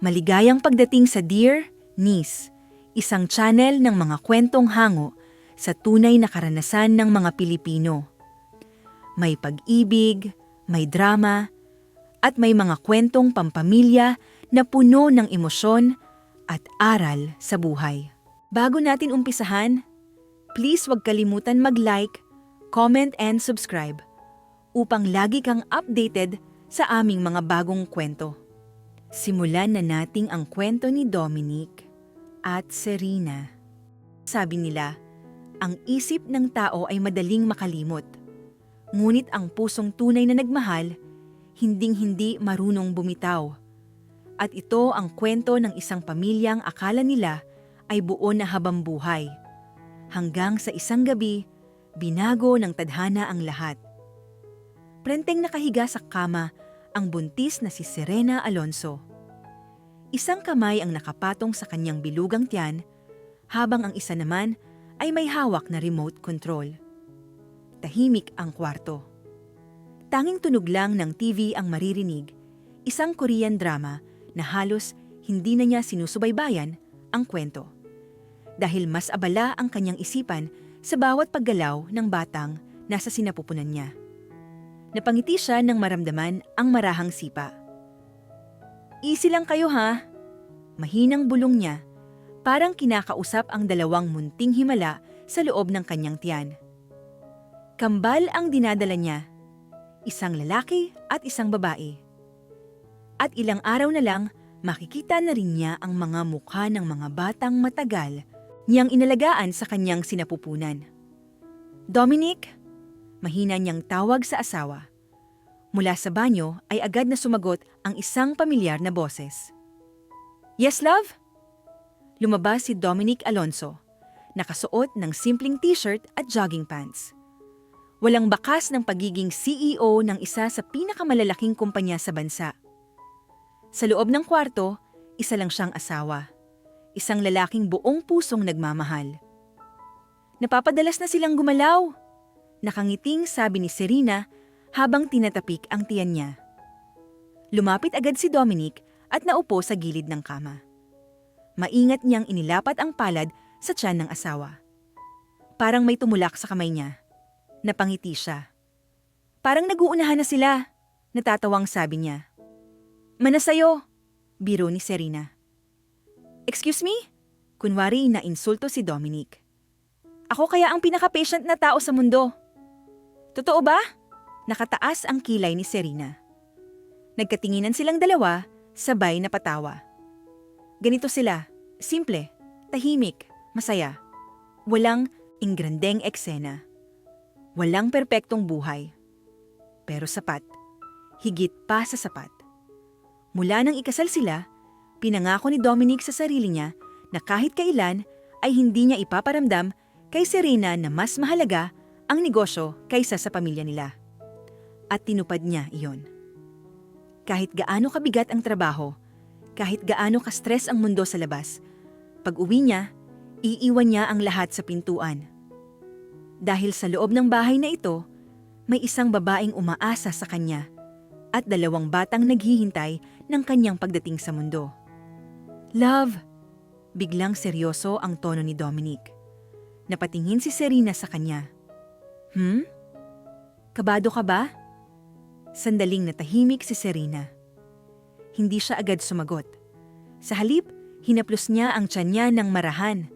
Maligayang pagdating sa Dear Niece, isang channel ng mga kwentong hango sa tunay na karanasan ng mga Pilipino. May pag-ibig, may drama, at may mga kwentong pampamilya na puno ng emosyon at aral sa buhay. Bago natin umpisahan, please huwag kalimutan mag-like, comment and subscribe upang lagi kang updated sa aming mga bagong kwento. Simulan na nating ang kwento ni Dominic at Serena. Sabi nila, ang isip ng tao ay madaling makalimot. Ngunit ang pusong tunay na nagmahal, hinding-hindi marunong bumitaw. At ito ang kwento ng isang pamilyang akala nila ay buo na habambuhay. Hanggang sa isang gabi, binago ng tadhana ang lahat. Prenteng nakahiga sa kama ang buntis na si Serena Alonso. Isang kamay ang nakapatong sa kanyang bilugang tiyan, habang ang isa naman ay may hawak na remote control. Tahimik ang kwarto. Tanging tunog lang ng TV ang maririnig, isang Korean drama na halos hindi na niya sinusubaybayan ang kwento. Dahil mas abala ang kanyang isipan sa bawat paggalaw ng batang nasa sinapupunan niya. Napangiti siya nang maramdaman ang marahang sipa. Easy lang kayo ha? Mahinang bulong niya, parang kinakausap ang dalawang munting himala sa loob ng kanyang tiyan. Kambal ang dinadala niya, isang lalaki at isang babae. At ilang araw na lang, makikita na rin niya ang mga mukha ng mga batang matagal niyang inalagaan sa kanyang sinapupunan. Dominic, mahina niyang tawag sa asawa. Mula sa banyo ay agad na sumagot ang isang pamilyar na boses. Yes, love? Lumabas si Dominic Alonso, nakasuot ng simpleng t-shirt at jogging pants. Walang bakas ng pagiging CEO ng isa sa pinakamalalaking kumpanya sa bansa. Sa loob ng kwarto, isa lang siyang asawa. Isang lalaking buong pusong nagmamahal. Napapadalas na silang gumalaw. Nakangiting sabi ni Serena habang tinatapik ang tiyan niya. Lumapit agad si Dominic at naupo sa gilid ng kama. Maingat niyang inilapat ang palad sa tiyan ng asawa. Parang may tumulak sa kamay niya. Napangiti siya. Parang nag-uunahan na sila, natatawang sabi niya. Manasayo, biro ni Serena. Excuse me? Kunwari na insulto si Dominic. Ako kaya ang pinaka-patient na tao sa mundo. Totoo ba? Nakataas ang kilay ni Serena. Nagkatinginan silang dalawa, sabay na patawa. Ganito sila, simple, tahimik, masaya. Walang ingrandeng eksena. Walang perpektong buhay. Pero sapat, higit pa sa sapat. Mula nang ikasal sila, pinangako ni Dominic sa sarili niya na kahit kailan ay hindi niya ipaparamdam kay Serena na mas mahalaga ang negosyo kaysa sa pamilya nila. At tinupad niya iyon. Kahit gaano kabigat ang trabaho, kahit gaano ka-stress ang mundo sa labas, pag-uwi niya, iiwan niya ang lahat sa pintuan. Dahil sa loob ng bahay na ito, may isang babaeng umaasa sa kanya at dalawang batang naghihintay ng kanyang pagdating sa mundo. Love! Biglang seryoso ang tono ni Dominic. Napatingin si Serena sa kanya. Kabado ka ba? Sandaling natahimik si Serena. Hindi siya agad sumagot. Sa halip, hinaplos niya ang tiyan niya ng marahan.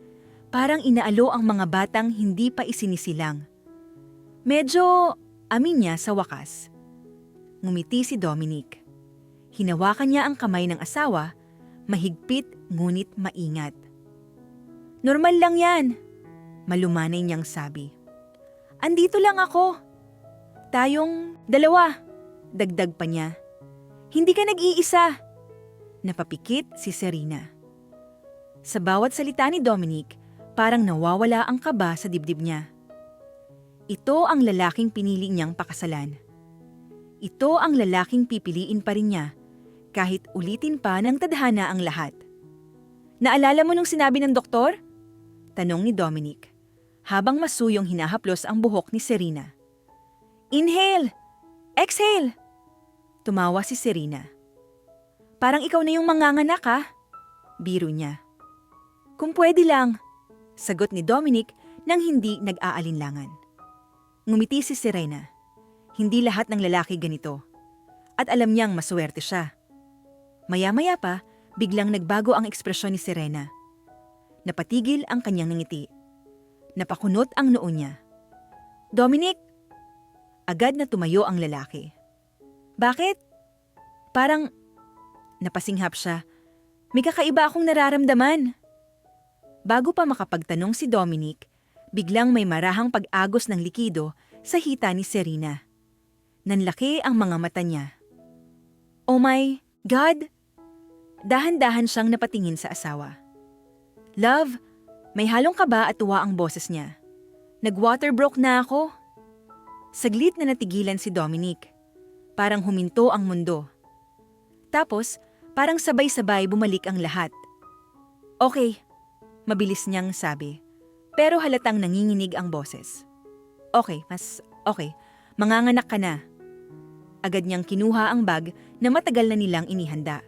Parang inaalo ang mga batang hindi pa isinisilang. Medyo amin niya sa wakas. Ngumiti si Dominic. Hinawakan niya ang kamay ng asawa, mahigpit ngunit maingat. Normal lang yan, malumanay niyang sabi. Andito lang ako. Tayong dalawa, dagdag pa niya. Hindi ka nag-iisa. Napapikit si Serena. Sa bawat salita ni Dominic, parang nawawala ang kaba sa dibdib niya. Ito ang lalaking pinili niyang pakasalan. Ito ang lalaking pipiliin pa rin niya kahit ulitin pa ng tadhana ang lahat. Naalala mo nung sinabi ng doktor? Tanong ni Dominic, habang masuyong hinahaplos ang buhok ni Serena. Inhale! Exhale! Tumawa si Serena. Parang ikaw na yung manganganak ha? Biro niya. Kung pwede lang, sagot ni Dominic nang hindi nag-aalinlangan. Ngumiti si Serena. Hindi lahat ng lalaki ganito. At alam niyang maswerte siya. Maya-maya pa, biglang nagbago ang ekspresyon ni Serena. Napatigil ang kanyang ngiti. Napakunot ang noo niya. Dominic! Agad na tumayo ang lalaki. Bakit? Parang napasinghap siya. May kakaiba akong nararamdaman. Bago pa makapagtanong si Dominic, biglang may marahang pag-agos ng likido sa hita ni Serena. Nanlaki ang mga mata niya. Oh my God! Dahan-dahan siyang napatingin sa asawa. Love, may halong kaba at tuwa ang boses niya. Nag-waterbroke na ako. Saglit na natigilan si Dominic. Parang huminto ang mundo. Tapos, parang sabay-sabay bumalik ang lahat. Okay, mabilis niyang sabi. Pero halatang nanginginig ang boses. Okay, mas okay. Manganganak ka na. Agad niyang kinuha ang bag na matagal na nilang inihanda.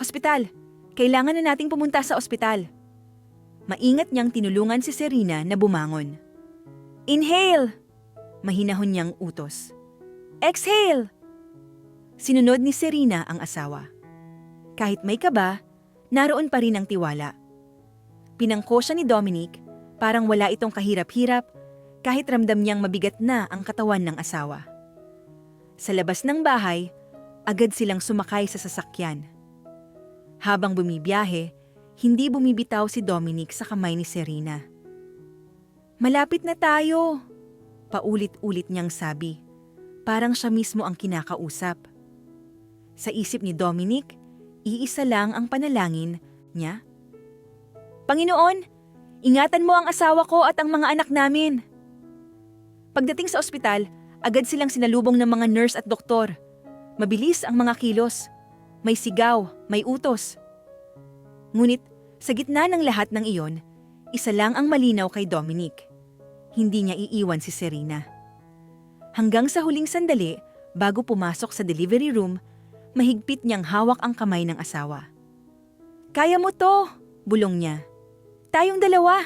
Hospital! Kailangan na nating pumunta sa ospital. Maingat niyang tinulungan si Serena na bumangon. Inhale! Mahinahon niyang utos. Exhale! Sinunod ni Serena ang asawa. Kahit may kaba, naroon pa rin ang tiwala. Pinangko siya ni Dominic, parang wala itong kahirap-hirap, kahit ramdam niyang mabigat na ang katawan ng asawa. Sa labas ng bahay, agad silang sumakay sa sasakyan. Habang bumibiyahe, hindi bumibitaw si Dominic sa kamay ni Serena. Malapit na tayo! Paulit-ulit niyang sabi. Parang siya mismo ang kinakausap. Sa isip ni Dominic, iisa lang ang panalangin niya. Panginoon, ingatan mo ang asawa ko at ang mga anak namin. Pagdating sa ospital, agad silang sinalubong ng mga nurse at doktor. Mabilis ang mga kilos. May sigaw, may utos. Ngunit sa gitna ng lahat ng iyon, isa lang ang malinaw kay Dominic. Hindi niya iiwan si Serena. Hanggang sa huling sandali, bago pumasok sa delivery room, mahigpit niyang hawak ang kamay ng asawa. Kaya mo to, bulong niya. Tayong dalawa.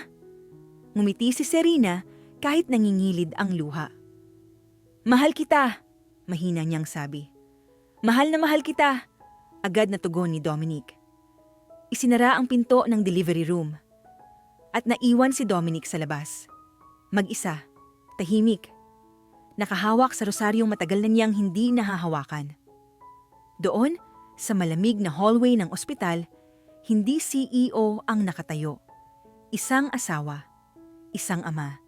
Ngumiti si Serena kahit nangingilid ang luha. Mahal kita, mahina niyang sabi. Mahal na mahal kita, agad na tugon ni Dominic. Isinara ang pinto ng delivery room at naiwan si Dominic sa labas. Mag-isa, tahimik, nakahawak sa rosaryong matagal na niyang hindi nahahawakan. Doon, sa malamig na hallway ng ospital, hindi CEO ang nakatayo. Isang asawa, isang ama,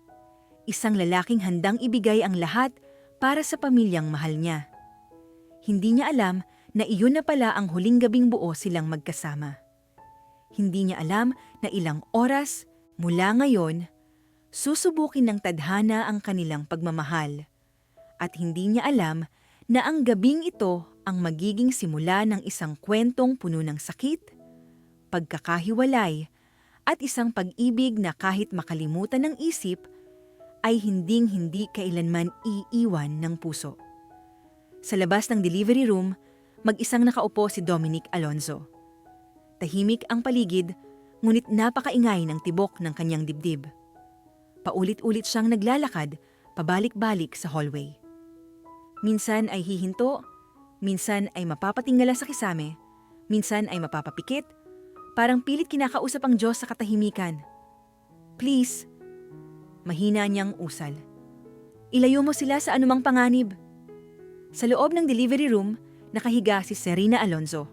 isang lalaking handang ibigay ang lahat para sa pamilyang mahal niya. Hindi niya alam na iyon na pala ang huling gabing buo silang magkasama. Hindi niya alam na ilang oras mula ngayon, susubukin ng tadhana ang kanilang pagmamahal. At hindi niya alam na ang gabing ito ang magiging simula ng isang kwentong puno ng sakit, pagkakahiwalay, at isang pag-ibig na kahit makalimutan ng isip, ay hinding-hindi kailanman iiwan ng puso. Sa labas ng delivery room, mag-isang nakaupo si Dominic Alonzo. Tahimik ang paligid, ngunit napakaingay ng tibok ng kanyang dibdib. Paulit-ulit siyang naglalakad, pabalik-balik sa hallway. Minsan ay hihinto, minsan ay mapapatingala sa kisame, minsan ay mapapapikit, parang pilit kinakausap ang Diyos sa katahimikan. Please, mahina niyang usal. Ilayo mo sila sa anumang panganib. Sa loob ng delivery room, nakahiga si Serena Alonzo.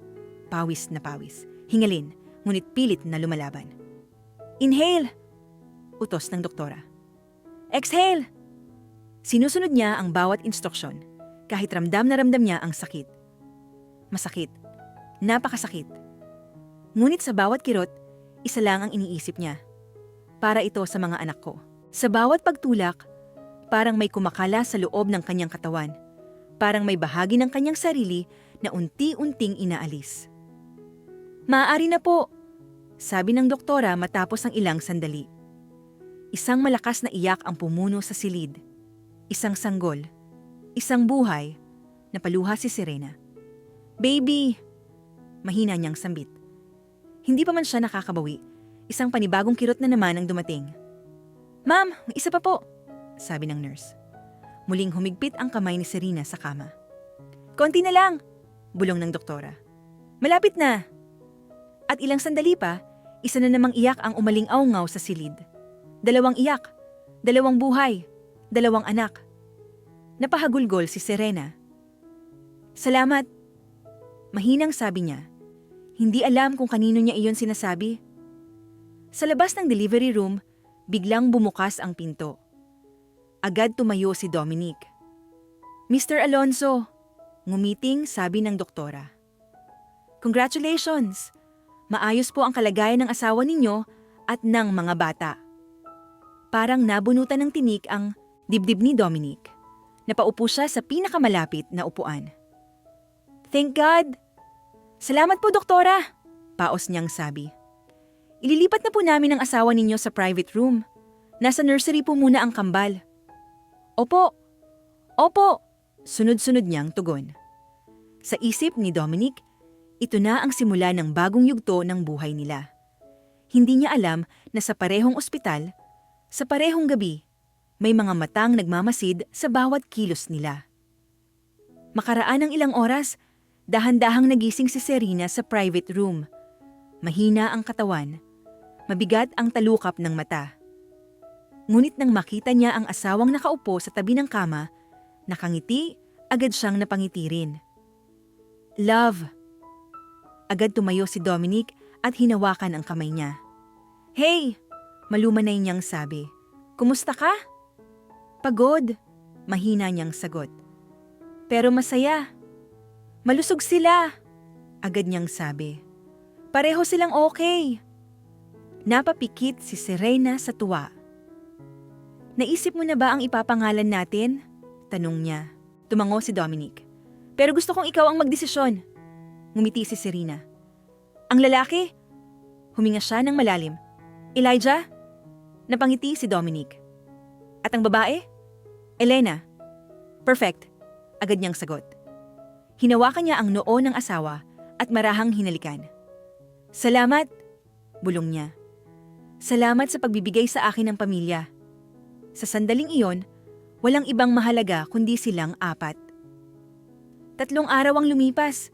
Pawis na pawis, hingalin, ngunit pilit na lumalaban. Inhale! Utos ng doktora. Exhale! Sinusunod niya ang bawat instruksyon, kahit ramdam na ramdam niya ang sakit. Masakit. Napakasakit. Ngunit sa bawat kirot, isa lang ang iniisip niya. Para ito sa mga anak ko. Sa bawat pagtulak, parang may kumakala sa loob ng kanyang katawan. Parang may bahagi ng kanyang sarili na unti-unting inaalis. Maaari na po, sabi ng doktora matapos ang ilang sandali. Isang malakas na iyak ang pumuno sa silid. Isang sanggol. Isang buhay. Napaluha si Serena. Baby! Mahina niyang sambit. Hindi pa man siya nakakabawi. Isang panibagong kirot na naman ang dumating. Ma'am, may isa pa po, sabi ng nurse. Muling humigpit ang kamay ni Serena sa kama. Konti na lang, bulong ng doktora. Malapit na. At ilang sandali pa, isa na namang iyak ang umaling-awngaw sa silid. 2 iyak, 2 buhay, 2 anak. Napahagulgol si Serena. Salamat. Mahinang sabi niya. Hindi alam kung kanino niya iyon sinasabi. Sa labas ng delivery room, biglang bumukas ang pinto. Agad tumayo si Dominic. Mr. Alonso, ngumiting sabi ng doktora. Congratulations! Maayos po ang kalagayan ng asawa ninyo at ng mga bata. Parang nabunutan ng tinik ang dibdib ni Dominic. Napaupo siya sa pinakamalapit na upuan. Thank God! Salamat po, doktora! Paos niyang sabi. Ililipat na po namin ang asawa ninyo sa private room. Nasa nursery po muna ang kambal. Opo! Opo! Sunod-sunod niyang tugon. Sa isip ni Dominic, ito na ang simula ng bagong yugto ng buhay nila. Hindi niya alam na sa parehong ospital, sa parehong gabi, may mga matang nagmamasid sa bawat kilos nila. Makaraan ng ilang oras, dahan-dahang nagising si Serena sa private room. Mahina ang katawan, mabigat ang talukap ng mata. Ngunit nang makita niya ang asawang nakaupo sa tabi ng kama, nakangiti, agad siyang napangiti rin. Love! Agad tumayo si Dominic at hinawakan ang kamay niya. Hey! Malumanay niyang sabi. Kumusta ka? Pagod, mahina niyang sagot. Pero masaya. Malusog sila, agad niyang sabi. Pareho silang okay. Napapikit si Serena sa tuwa. Naisip mo na ba ang ipapangalan natin? Tanong niya. Tumango si Dominic. Pero gusto kong ikaw ang magdesisyon. Ngumiti si Serena. Ang lalaki? Huminga siya ng malalim. Elijah? Napangiti si Dominic. At ang babae? Elena. Perfect. Agad niyang sagot. Hinawakan niya ang noo ng asawa at marahang hinalikan. Salamat, bulong niya. Salamat sa pagbibigay sa akin ng pamilya. Sa sandaling iyon, walang ibang mahalaga kundi silang 4. 3 araw ang lumipas.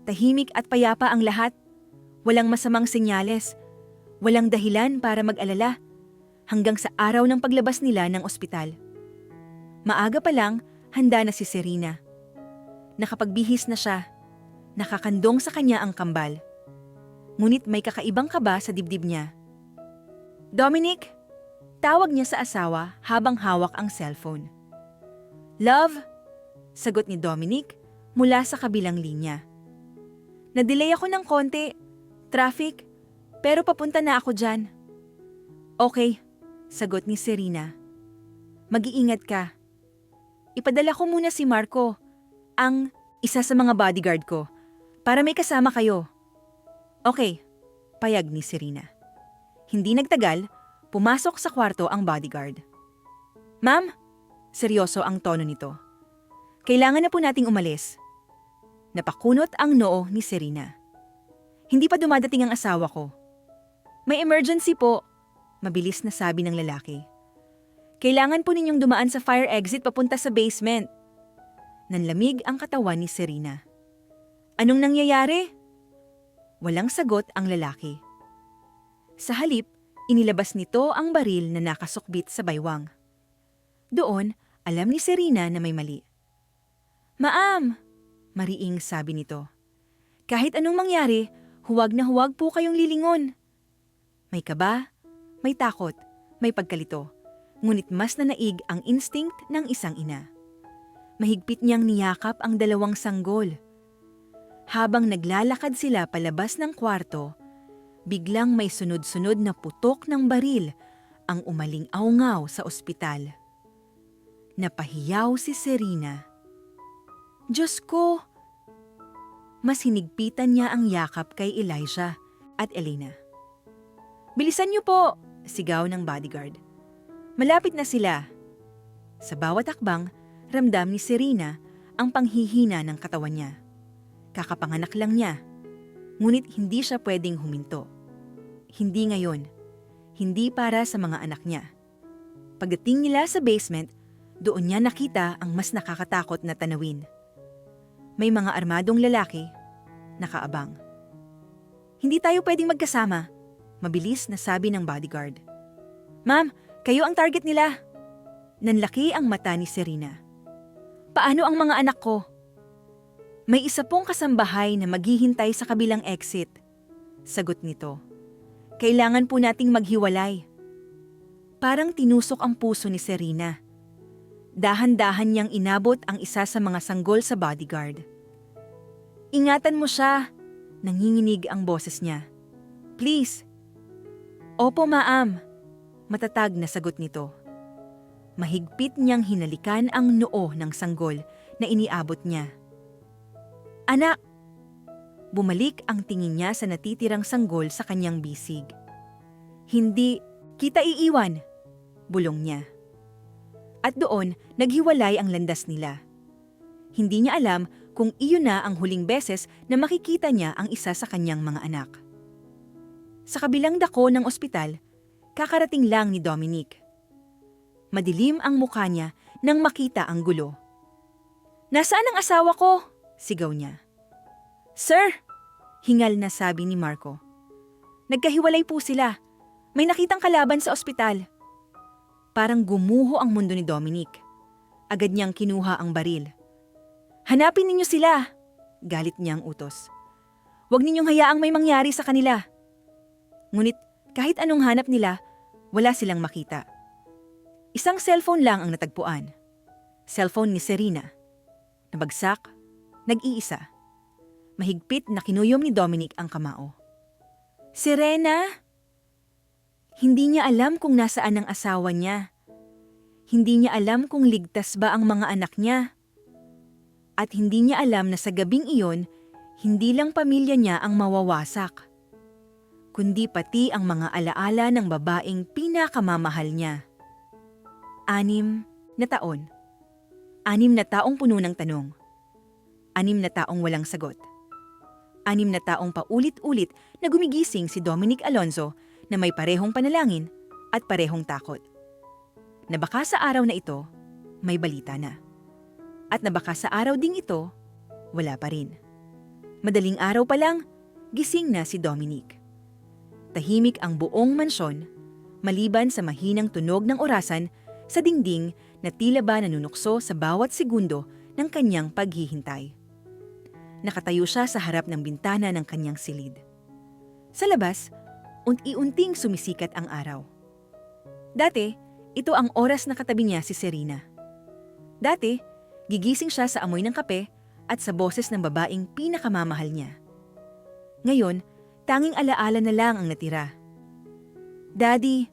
Tahimik at payapa ang lahat. Walang masamang senyales. Walang dahilan para mag-alala. Hanggang sa araw ng paglabas nila ng ospital. Maaga pa lang, handa na si Serena. Nakapagbihis na siya. Nakakandong sa kanya ang kambal. Ngunit may kakaibang kaba sa dibdib niya. Dominic! Tawag niya sa asawa habang hawak ang cellphone. Love! Sagot ni Dominic mula sa kabilang linya. Nadelay ako ng konti. Traffic. Pero papunta na ako dyan. Okay, sagot ni Serena. Mag-iingat ka. Ipadala ko muna si Marco, ang isa sa mga bodyguard ko, para may kasama kayo. Okay, payag ni Serena. Hindi nagtagal, pumasok sa kwarto ang bodyguard. Ma'am, seryoso ang tono nito. Kailangan na po nating umalis. Napakunot ang noo ni Serena. Hindi pa dumadating ang asawa ko. May emergency po, mabilis na sabi ng lalaki. Kailangan po ninyong dumaan sa fire exit papunta sa basement. Nanlamig ang katawan ni Serena. Anong nangyayari? Walang sagot ang lalaki. Sa halip, inilabas nito ang baril na nakasukbit sa baywang. Doon, alam ni Serena na may mali. Ma'am! Mariing sabi nito. Kahit anong mangyari, huwag na huwag po kayong lilingon. May kaba, may takot, may pagkalito. Ngunit mas nanaig ang instinct ng isang ina. Mahigpit niyang niyakap ang 2 sanggol. Habang naglalakad sila palabas ng kwarto, biglang may sunod-sunod na putok ng baril ang umaling-awngaw sa ospital. Napahiyaw si Serena. Diyos ko! Mas hinigpitan niya ang yakap kay Elijah at Elena. Bilisan niyo po! Sigaw ng bodyguard. Malapit na sila. Sa bawat hakbang, ramdam ni Serena ang panghihina ng katawan niya. Kakapanganak lang niya. Ngunit hindi siya pwedeng huminto. Hindi ngayon. Hindi para sa mga anak niya. Pagdating nila sa basement, doon niya nakita ang mas nakakatakot na tanawin. May mga armadong lalaki, nakaabang. Hindi tayo pwedeng magkasama, mabilis na sabi ng bodyguard. Ma'am, kayo ang target nila. Nanlaki ang mata ni Serena. Paano ang mga anak ko? May isa pong kasambahay na maghihintay sa kabilang exit. Sagot nito. Kailangan po nating maghiwalay. Parang tinusok ang puso ni Serena. Dahan-dahan niyang inabot ang isa sa mga sanggol sa bodyguard. Ingatan mo siya, nanginginig ang boses niya. Please. Opo, ma'am. Matatag na sagot nito. Mahigpit niyang hinalikan ang noo ng sanggol na iniabot niya. Anak! Bumalik ang tingin niya sa natitirang sanggol sa kanyang bisig. Hindi, kita iiwan, bulong niya. At doon, naghiwalay ang landas nila. Hindi niya alam kung iyon na ang huling beses na makikita niya ang isa sa kanyang mga anak. Sa kabilang dako ng ospital, kakarating lang ni Dominic. Madilim ang mukha niya nang makita ang gulo. Nasaan ang asawa ko? Sigaw niya. Sir! Hingal na sabi ni Marco. Nagkahiwalay po sila. May nakitang kalaban sa ospital. Parang gumuho ang mundo ni Dominic. Agad niyang kinuha ang baril. Hanapin ninyo sila! Galit niyang utos. Huwag ninyong hayaang may mangyari sa kanila. Ngunit kahit anong hanap nila, wala silang makita. Isang cellphone lang ang natagpuan. Cellphone ni Serena. Nabagsak, nag-iisa. Mahigpit na kinuyom ni Dominic ang kamao. Serena! Hindi niya alam kung nasaan ang asawa niya. Hindi niya alam kung ligtas ba ang mga anak niya. At hindi niya alam na sa gabing iyon, hindi lang pamilya niya ang mawawasak, kundi pati ang mga alaala ng babaeng pinakamamahal niya. 6 na taon. 6 na taong puno ng tanong. 6 na taong walang sagot. 6 na taong paulit-ulit na gumigising si Dominic Alonzo na may parehong panalangin at parehong takot. Na baka sa araw na ito, may balita na. At na baka sa araw ding ito, wala pa rin. Madaling araw pa lang, gising na si Dominic. Tahimik ang buong mansyon, maliban sa mahinang tunog ng orasan sa dingding na tila ba nanunukso sa bawat segundo ng kanyang paghihintay. Nakatayo siya sa harap ng bintana ng kanyang silid. Sa labas, unti-unting sumisikat ang araw. Dati, ito ang oras na katabi niya si Serena. Dati, gigising siya sa amoy ng kape at sa boses ng babaeng pinakamamahal niya. Ngayon, tanging alaala na lang ang natira. Daddy!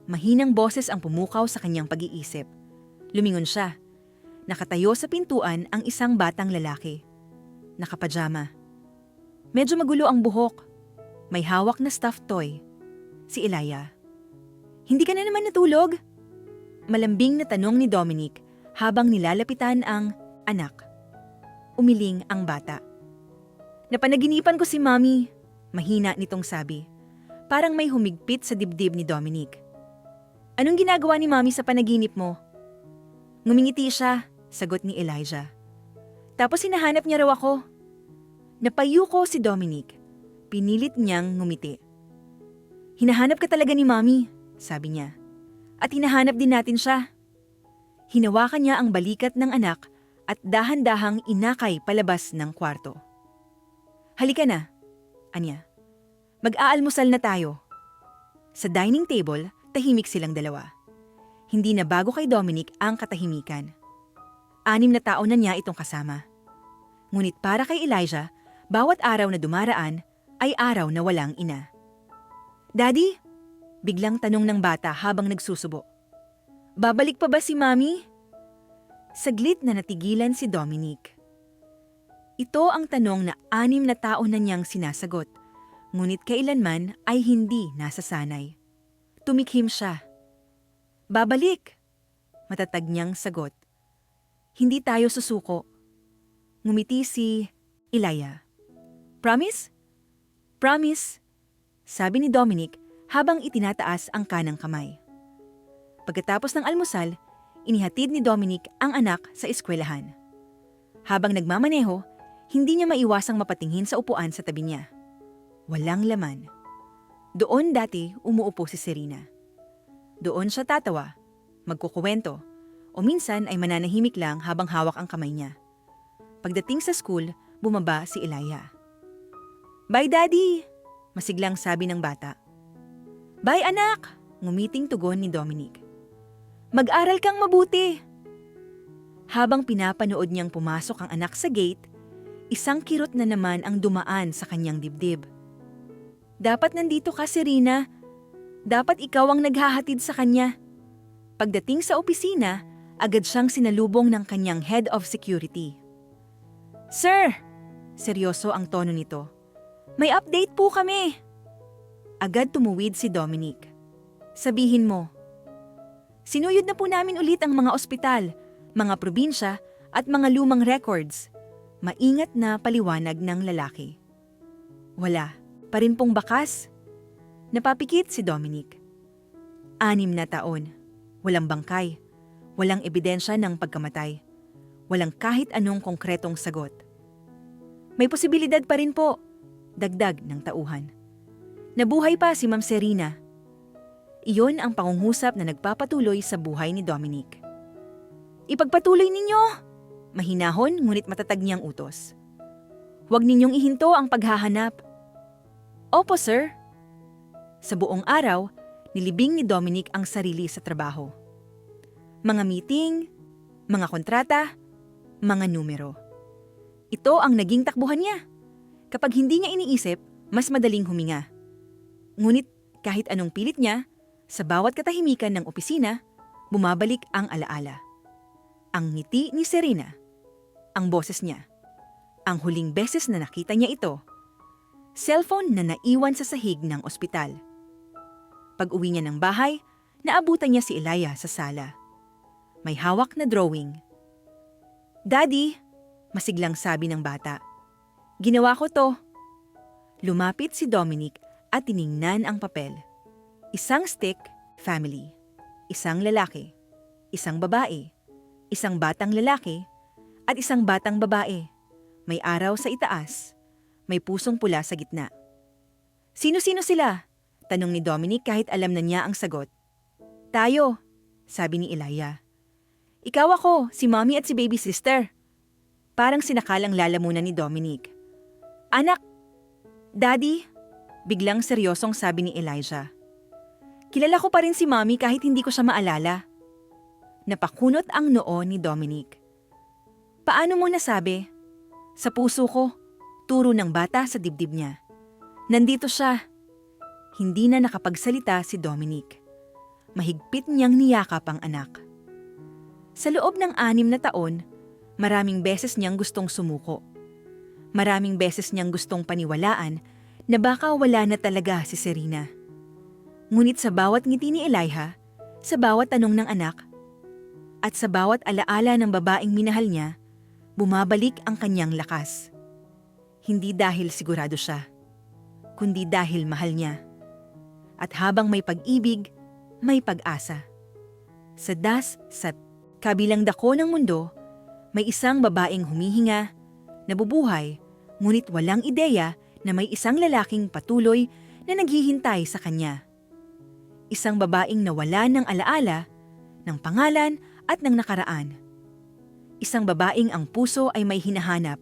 Mahinang boses ang pumukaw sa kanyang pag-iisip. Lumingon siya. Nakatayo sa pintuan ang isang batang lalaki. Nakapajama. Medyo magulo ang buhok. May hawak na stuffed toy. Si Elia. Hindi ka na naman natulog? Malambing na tanong ni Dominic habang nilalapitan ang anak. Umiling ang bata. Napanaginipan ko si Mommy, mahina nitong sabi. Parang may humigpit sa dibdib ni Dominic. Anong ginagawa ni Mommy sa panaginip mo? Ngumingiti siya, sagot ni Elijah. Tapos hinahanap niya raw ako. Napayuko si Dominic. Pinilit niyang ngumiti. Hinahanap ka talaga ni Mommy, sabi niya. At hinahanap din natin siya. Hinawakan niya ang balikat ng anak at dahan-dahang inakay palabas ng kwarto. Halika na, anya. Mag-aalmusal na tayo. Sa dining table, tahimik silang dalawa. Hindi na bago kay Dominic ang katahimikan. 6 na taon na niya itong kasama. Ngunit para kay Elijah, bawat araw na dumaraan ay araw na walang ina. Daddy? Biglang tanong ng bata habang nagsusubo. Babalik pa ba si Mommy? Saglit na natigilan si Dominic. Ito ang tanong na 6 na taon na niyang sinasagot, ngunit kailanman ay hindi nasasanay. Tumikhim siya. Babalik! Matatag niyang sagot. Hindi tayo susuko. Ngumiti si Elia. Promise? Promise, sabi ni Dominic habang itinataas ang kanang kamay. Pagkatapos ng almusal, inihatid ni Dominic ang anak sa eskwelahan. Habang nagmamaneho, hindi niya maiwasang mapatingin sa upuan sa tabi niya. Walang laman. Doon dati umuupo si Serena. Doon siya tatawa, magkukuwento, o minsan ay mananahimik lang habang hawak ang kamay niya. Pagdating sa school, bumaba si Elia. "Bye, Daddy!" masiglang sabi ng bata. "Bye, anak!" ngumiting tugon ni Dominic. "Mag-aral kang mabuti!" Habang pinapanood niyang pumasok ang anak sa gate, isang kirot na naman ang dumaan sa kanyang dibdib. "Dapat nandito ka, Serena. Dapat ikaw ang naghahatid sa kanya." Pagdating sa opisina, agad siyang sinalubong ng kanyang head of security. "Sir!" seryoso ang tono nito. "May update po kami." Agad tumuwid si Dominic. "Sabihin mo." "Sinuyod na po namin ulit ang mga ospital, mga probinsya at mga lumang records." Maingat na paliwanag ng lalaki. "Wala, pa rin pong bakas." Napapikit si Dominic. 6 na taon, walang bangkay, walang ebidensya ng pagkamatay, walang kahit anong konkretong sagot. "May posibilidad pa rin po," dagdag ng tauhan. "Nabuhay pa si Ma'am Serena." Iyon ang pangungusap na nagpapatuloy sa buhay ni Dominic. "Ipagpatuloy ninyo!" Mahinahon ngunit matatag niyang utos. "Huwag ninyong ihinto ang paghahanap." "Opo, sir." Sa buong araw, nilibing ni Dominic ang sarili sa trabaho. Mga meeting, mga kontrata, mga numero. Ito ang naging takbuhan niya. Kapag hindi niya iniisip, mas madaling huminga. Ngunit kahit anong pilit niya, sa bawat katahimikan ng opisina, bumabalik ang alaala. Ang ngiti ni Serena, ang boses niya, ang huling beses na nakita niya ito, cellphone na naiwan sa sahig ng ospital. Pag-uwi niya ng bahay, naabutan niya si Elia sa sala. May hawak na drawing. "Daddy," masiglang sabi ng bata, "ginawa ko to." Lumapit si Dominic at tiningnan ang papel. Isang stick, family. Isang lalaki. Isang babae. Isang batang lalaki at isang batang babae. May araw sa itaas. May pusong pula sa gitna. "Sino-sino sila?" tanong ni Dominic kahit alam na niya ang sagot. "Tayo," sabi ni Elia. "Ikaw ako, si mommy at si baby sister." Parang sinakalang lalamunan ni Dominic. "Anak, Daddy," biglang seryosong sabi ni Elijah. "Kilala ko pa rin si mommy kahit hindi ko siya maalala." Napakunot ang noo ni Dominic. "Paano mo nasabi?" "Sa puso ko," turo ng bata sa dibdib niya. "Nandito siya." Hindi na nakapagsalita si Dominic. Mahigpit niyang niyakap ang anak. Sa loob ng 6 na taon, maraming beses niyang gustong sumuko. Maraming beses niyang gustong paniwalaan na baka wala na talaga si Serena. Ngunit sa bawat ngiti ni Elijah, sa bawat tanong ng anak, at sa bawat alaala ng babaeng minahal niya, bumabalik ang kanyang lakas. Hindi dahil sigurado siya, kundi dahil mahal niya. At habang may pag-ibig, may pag-asa. Sa kabilang dako ng mundo, may isang babaeng humihinga, nabubuhay, ngunit walang ideya na may isang lalaking patuloy na naghihintay sa kanya. Isang babaeng nawala ng alaala, ng pangalan at ng nakaraan. Isang babaeng ang puso ay may hinahanap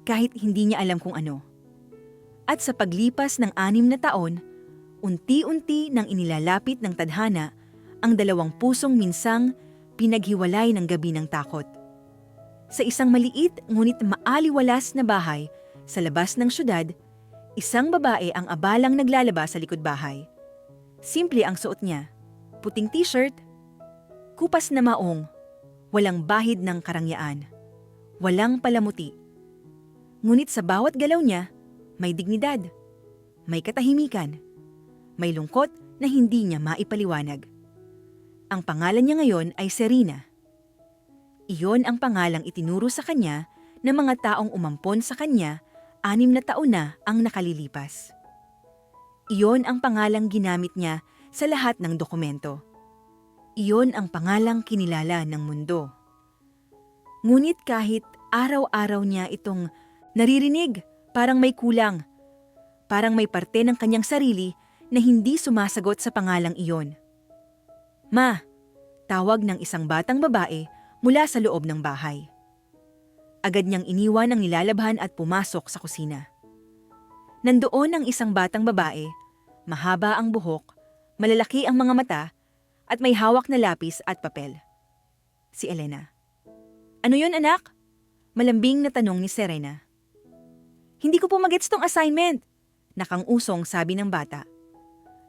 kahit hindi niya alam kung ano. At sa paglipas ng 6 na taon, unti-unti nang inilalapit ng tadhana ang 2 pusong minsang pinaghiwalay ng gabi ng takot. Sa isang maliit ngunit maaliwalas na bahay sa labas ng syudad, isang babae ang abalang naglalaba sa likod bahay. Simple ang suot niya, puting t-shirt, kupas na maong, walang bahid ng karangyaan, walang palamuti. Ngunit sa bawat galaw niya, may dignidad, may katahimikan, may lungkot na hindi niya maipaliwanag. Ang pangalan niya ngayon ay Serena. Iyon ang pangalang itinuro sa kanya ng mga taong umampon sa kanya 6 na taon na ang nakalilipas. Iyon ang pangalang ginamit niya sa lahat ng dokumento. Iyon ang pangalang kinilala ng mundo. Ngunit kahit araw-araw niya itong naririnig, parang may kulang. Parang may parte ng kanyang sarili na hindi sumasagot sa pangalang iyon. "Ma," tawag ng isang batang babae mula sa loob ng bahay. Agad niyang iniwan ang nilalabhan at pumasok sa kusina. Nandoon ang isang batang babae, mahaba ang buhok, malalaki ang mga mata, at may hawak na lapis at papel. Si Elena. "Ano yun, anak?" Malambing na tanong ni Serena. "Hindi ko po magets tong assignment," nakang-usong sabi ng bata.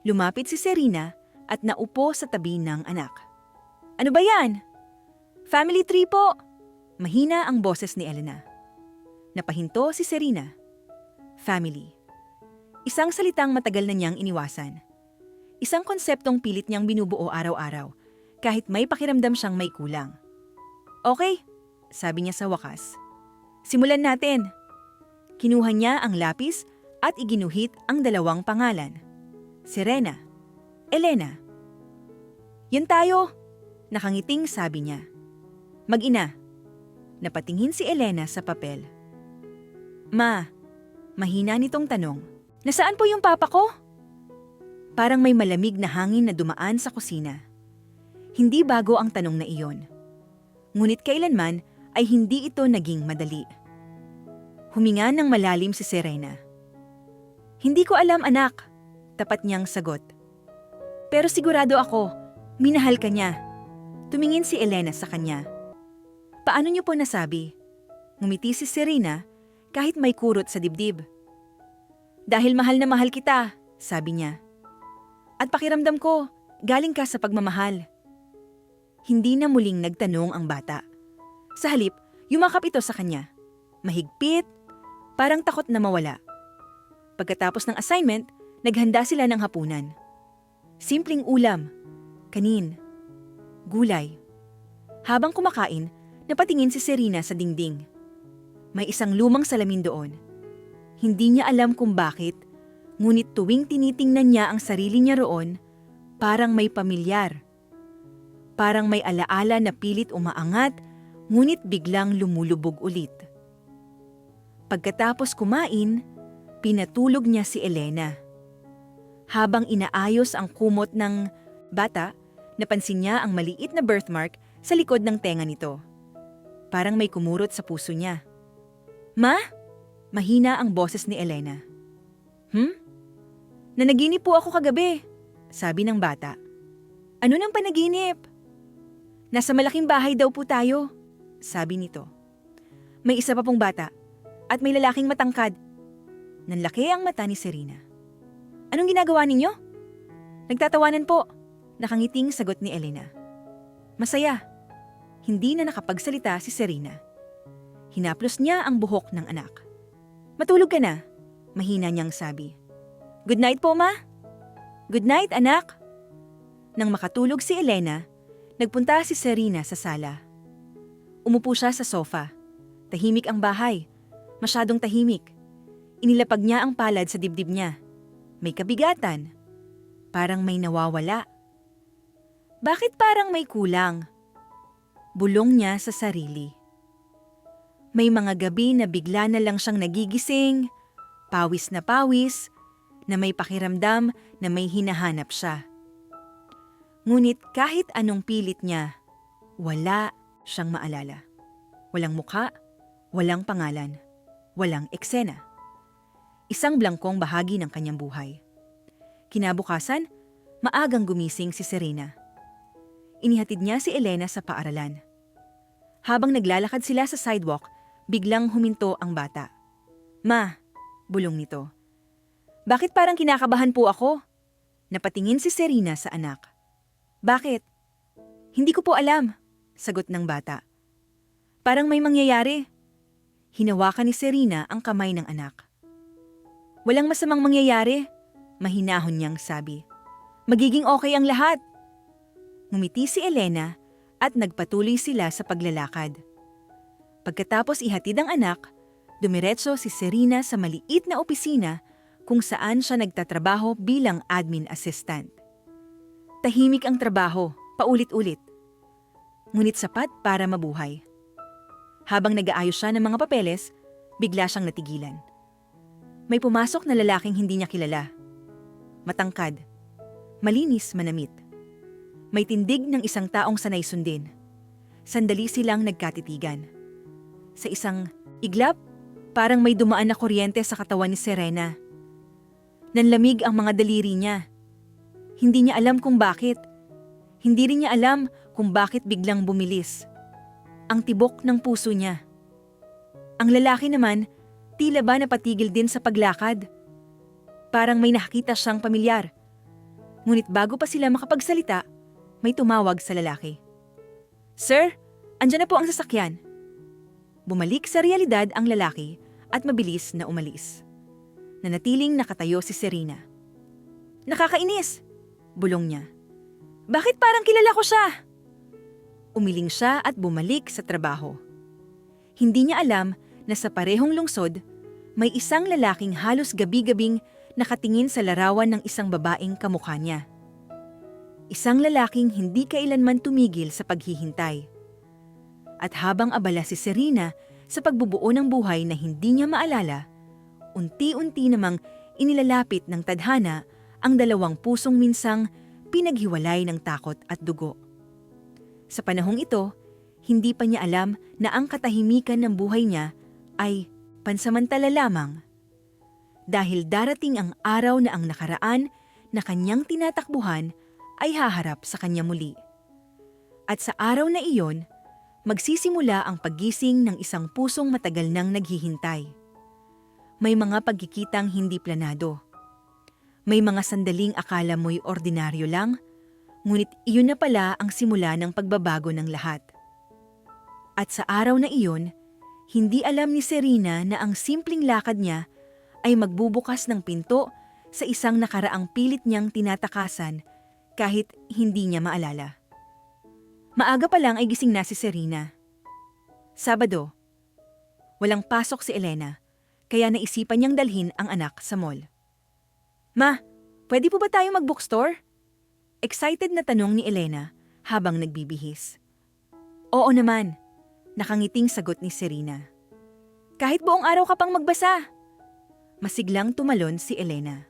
Lumapit si Serena at naupo sa tabi ng anak. "Ano ba yan?" "Family tree po." Mahina ang boses ni Elena. Napahinto si Serena. Family. Isang salitang matagal na niyang iniwasan. Isang konseptong pilit niyang binubuo araw-araw, kahit may pakiramdam siyang may kulang. "Okay," sabi niya sa wakas. "Simulan natin." Kinuha niya ang lapis at iginuhit ang dalawang pangalan. Serena, Elena. "Yan tayo," nakangiting sabi niya. "Mag-ina." Napatingin si Elena sa papel. "Ma," mahina nitong tanong, "nasaan po yung papa ko?" Parang may malamig na hangin na dumaan sa kusina. Hindi bago ang tanong na iyon. Ngunit kailanman ay hindi ito naging madali. Huminga ng malalim si Serena. "Hindi ko alam, anak," tapat niyang sagot. "Pero sigurado ako, minahal ka niya." Tumingin si Elena sa kanya. "Paano niyo po nasabi?" Ngumiti si Serena kahit may kurot sa dibdib. "Dahil mahal na mahal kita," sabi niya. "At pakiramdam ko, galing ka sa pagmamahal." Hindi na muling nagtanong ang bata. Sa halip, yumakap ito sa kanya. Mahigpit, parang takot na mawala. Pagkatapos ng assignment, naghanda sila ng hapunan. Simpleng ulam, kanin, gulay. Habang kumakain, napatingin si Serena sa dingding. May isang lumang salamin doon. Hindi niya alam kung bakit, ngunit tuwing tinitingnan niya ang sarili niya roon, parang may pamilyar. Parang may alaala na pilit umaangat, ngunit biglang lumulubog ulit. Pagkatapos kumain, pinatulog niya si Elena. Habang inaayos ang kumot ng bata, napansin niya ang maliit na birthmark sa likod ng tenga nito. Parang may kumurot sa puso niya. "Ma?" Mahina ang boses ni Elena. "Nanaginip po ako kagabi," sabi ng bata. "Ano ng panaginip?" "Nasa malaking bahay daw po tayo," sabi nito. "May isa pa pong bata at may lalaking matangkad." Nanlaki ang mata ni Serena. "Anong ginagawa ninyo?" "Nagtatawanan po," nakangiting sagot ni Elena. "Masaya." Hindi na nakapagsalita si Serena. Hinaplos niya ang buhok ng anak. "Matulog ka na," mahina niyang sabi. "Good night po, ma." "Good night, anak." Nang makatulog si Elena, nagpunta si Serena sa sala. Umupo siya sa sofa. Tahimik ang bahay. Masyadong tahimik. Inilapag niya ang palad sa dibdib niya. May kabigatan. Parang may nawawala. Bakit parang may kulang? Bulong niya sa sarili. May mga gabi na bigla na lang siyang nagigising, pawis, na may pakiramdam na may hinahanap siya. Ngunit kahit anong pilit niya, wala siyang maalala. Walang mukha, walang pangalan, walang eksena. Isang blangkong bahagi ng kanyang buhay. Kinabukasan, maagang gumising si Serena. Inihatid niya si Elena sa paaralan. Habang naglalakad sila sa sidewalk, biglang huminto ang bata. "Ma," bulong nito. "Bakit parang kinakabahan po ako?" Napatingin si Serena sa anak. "Bakit?" "Hindi ko po alam," sagot ng bata. "Parang may mangyayari." Hinawakan ni Serena ang kamay ng anak. "Walang masamang mangyayari," mahinahon niyang sabi. "Magiging okay ang lahat." Ngumiti si Elena at nagpatuloy sila sa paglalakad. Pagkatapos ihatid ang anak, dumiretso si Serena sa maliit na opisina kung saan siya nagtatrabaho bilang admin assistant. Tahimik ang trabaho, paulit-ulit. Ngunit sapat para mabuhay. Habang nag-aayos siya ng mga papeles, bigla siyang natigilan. May pumasok na lalaking hindi niya kilala. Matangkad, malinis manamit. May tindig ng isang taong sanay sundin. Sandali silang nagkatitigan. Sa isang iglap, parang may dumaan na kuryente sa katawan ni Serena. Nanlamig ang mga daliri niya. Hindi niya alam kung bakit. Hindi rin niya alam kung bakit biglang bumilis ang tibok ng puso niya. Ang lalaki naman, tila ba napatigil din sa paglakad. Parang may nakita siyang pamilyar. Ngunit bago pa sila makapagsalita, may tumawag sa lalaki. "Sir, andyan na po ang sasakyan." Bumalik sa realidad ang lalaki at mabilis na umalis. Nanatiling nakatayo si Serena. "Nakakainis," bulong niya. "Bakit parang kilala ko siya?" Umiling siya at bumalik sa trabaho. Hindi niya alam na sa parehong lungsod, may isang lalaking halos gabi-gabing nakatingin sa larawan ng isang babaeng kamukha niya. Isang lalaking hindi kailanman tumigil sa paghihintay. At habang abala si Serena sa pagbubuo ng buhay na hindi niya maalala, unti-unti namang inilalapit ng tadhana ang dalawang pusong minsang pinaghiwalay ng takot at dugo. Sa panahong ito, hindi pa niya alam na ang katahimikan ng buhay niya ay pansamantala lamang. Dahil darating ang araw na ang nakaraan na kanyang tinatakbuhan ay haharap sa kanya muli. At sa araw na iyon, magsisimula ang paggising ng isang pusong matagal nang naghihintay. May mga pagkikitang hindi planado. May mga sandaling akala mo'y ordinaryo lang, ngunit iyon na pala ang simula ng pagbabago ng lahat. At sa araw na iyon, hindi alam ni Serena na ang simpleng lakad niya ay magbubukas ng pinto sa isang nakaraang pilit niyang tinatakasan kahit hindi niya maalala. Maaga pa lang ay gising na si Serena. Sabado. Walang pasok si Elena, kaya naisipan niyang dalhin ang anak sa mall. "Ma, pwede po ba tayo mag-bookstore?" Excited na tanong ni Elena habang nagbibihis. "Oo naman," nakangiting sagot ni Serena. "Kahit buong araw ka pang magbasa." Masiglang tumalon si Elena.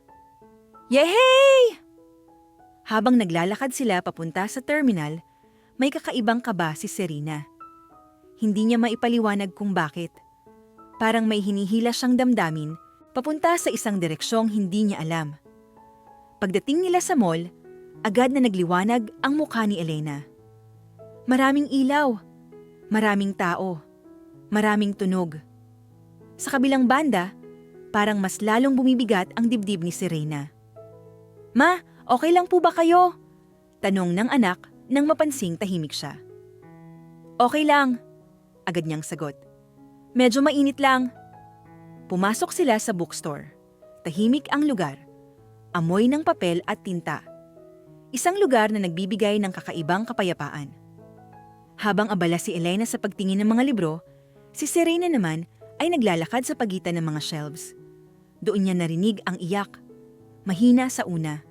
"Yehey!" Habang naglalakad sila papunta sa terminal, may kakaibang kaba si Serena. Hindi niya maipaliwanag kung bakit. Parang may hinihila siyang damdamin papunta sa isang direksyong hindi niya alam. Pagdating nila sa mall, agad na nagliwanag ang mukha ni Elena. Maraming ilaw, maraming tao, maraming tunog. Sa kabilang banda, parang mas lalong bumibigat ang dibdib ni Serena. "Ma, okay lang po ba kayo?" Tanong ng anak nang mapansing tahimik siya. "Okay lang," agad niyang sagot. "Medyo mainit lang." Pumasok sila sa bookstore. Tahimik ang lugar. Amoy ng papel at tinta. Isang lugar na nagbibigay ng kakaibang kapayapaan. Habang abala si Elena sa pagtingin ng mga libro, si Serena naman ay naglalakad sa pagitan ng mga shelves. Doon niya narinig ang iyak. Mahina sa una.